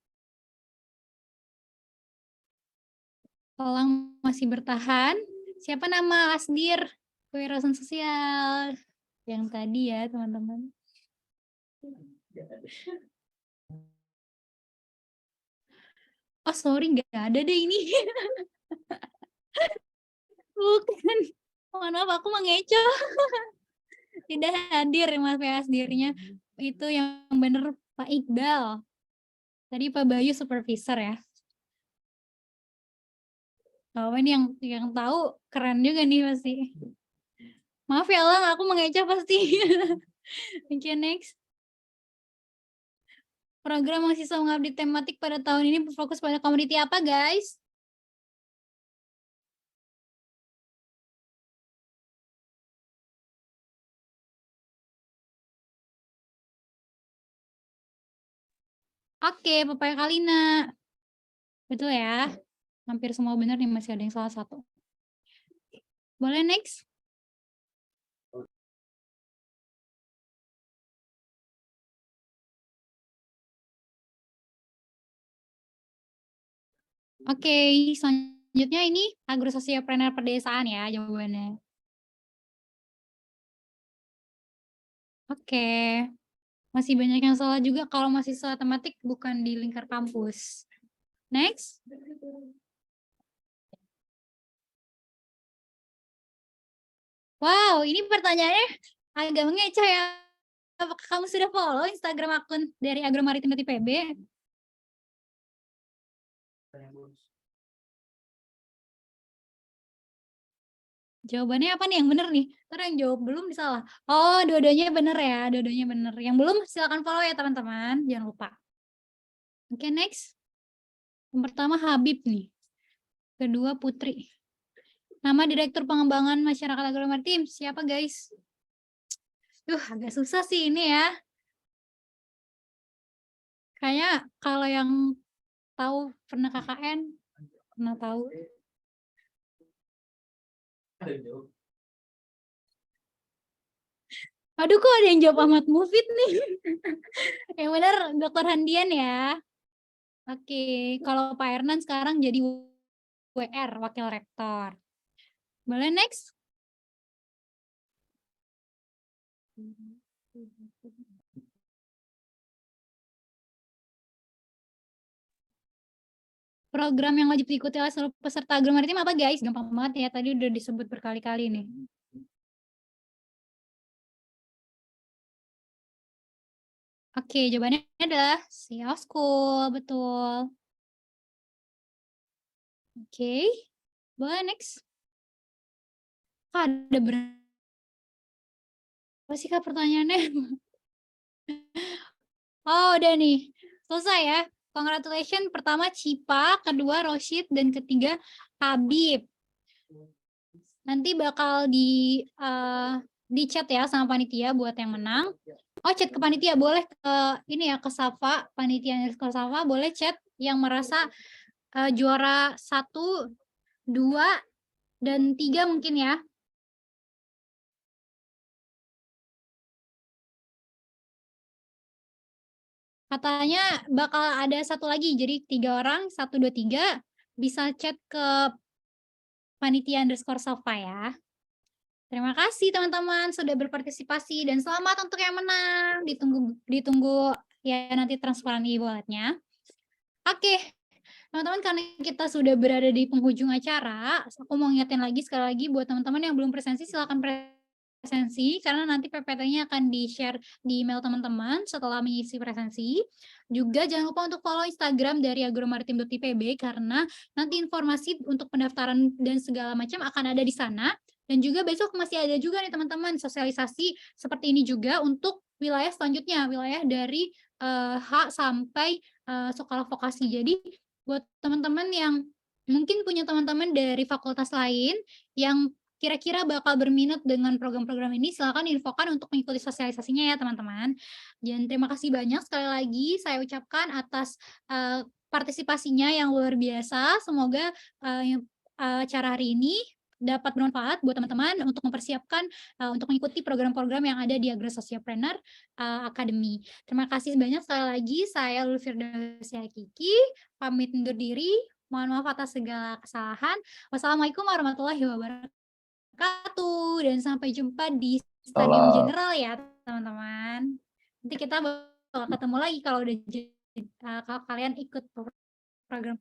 Speaker 1: Elang masih bertahan. Siapa nama Asdir? Kewirausahaan sosial. Yang tadi ya teman-teman. Oh sorry, nggak ada deh ini. Bukan. Mohon maaf, aku mengecoh. Tidak hadir Mas Asdirnya. Itu yang bener Pak Iqbal. Tadi Pak Bayu supervisor ya. Oh ini yang tahu keren juga nih pasti. Maaf ya Lang, aku mengecoh pasti. Oke, next. Program mahasiswa mengabdi tematik pada tahun ini berfokus pada komoditi apa, guys? Oke, Pepaya Kalina. Betul ya? Hampir semua benar nih, masih ada yang salah satu. Boleh next? Oke, selanjutnya ini agrososiopreneur pedesaan ya jawabannya. Oke, masih banyak yang salah juga kalau masih salah tematik bukan di lingkar kampus. Next. Wow, ini pertanyaannya agak mengecoh ya. Apakah kamu sudah follow Instagram akun dari agromaritim.ipb? Jawabannya apa nih yang bener nih? Ntar yang jawab belum disalah. Oh, dua-duanya bener ya, dua-duanya bener. Yang belum silakan follow ya teman-teman, jangan lupa. Oke, next. Yang pertama Habib nih. Kedua Putri. Nama Direktur Pengembangan Masyarakat Agromaritim siapa guys? Agak susah sih ini ya. Kayaknya kalau yang tahu pernah KKN, pernah tahu. Aduh, kok ada yang jawab Ahmad Mufid nih. Yang benar Dr. Handian ya. Oke, kalau Pak Ernan sekarang jadi WR, Wakil Rektor. Boleh next? Program yang wajib diikuti oleh seluruh peserta agromaritim apa guys? Gampang banget ya, tadi udah disebut berkali-kali nih. Oke, jawabannya adalah CEO School, betul. Oke, boleh next. Ada berapa sih Kak pertanyaannya? Oh, udah nih. Selesai ya. Congratulations. Pertama Cipa, kedua Roshid, dan ketiga Habib. Nanti bakal di chat ya sama panitia buat yang menang. Oh, chat ke panitia boleh ke ini ya, ke Safa, panitia ke Safa boleh chat yang merasa juara 1, 2, dan 3 mungkin ya. Katanya bakal ada satu lagi, jadi 3 orang, 1, 2, 3 bisa chat ke panitia_Safa ya. Terima kasih teman-teman sudah berpartisipasi dan selamat untuk yang menang. Ditunggu ya nanti transferan e-walletnya. Oke, teman-teman, karena kita sudah berada di penghujung acara, aku mau ngingetin lagi sekali lagi buat teman-teman yang belum presensi silakan presensi karena nanti PPT-nya akan di-share di email teman-teman setelah mengisi presensi. Juga jangan lupa untuk follow Instagram dari agromaritim.ipb karena nanti informasi untuk pendaftaran dan segala macam akan ada di sana. Dan juga besok masih ada juga nih teman-teman sosialisasi seperti ini juga untuk wilayah selanjutnya, wilayah dari H sampai sekolah vokasi. Jadi buat teman-teman yang mungkin punya teman-teman dari fakultas lain yang kira-kira bakal berminat dengan program-program ini, silakan infokan untuk mengikuti sosialisasinya ya teman-teman. Dan terima kasih banyak sekali lagi saya ucapkan atas partisipasinya yang luar biasa. Semoga acara hari ini dapat bermanfaat buat teman-teman untuk mempersiapkan untuk mengikuti program-program yang ada di Agrososiopreneur Academy. Terima kasih banyak sekali lagi. Saya Lulu Firdausia Kiki, pamit undur diri. Mohon maaf atas segala kesalahan. Wassalamualaikum warahmatullahi wabarakatuh. Dan sampai jumpa di Stadium General ya teman-teman. Nanti kita bakal ketemu lagi kalau udah kalau kalian ikut program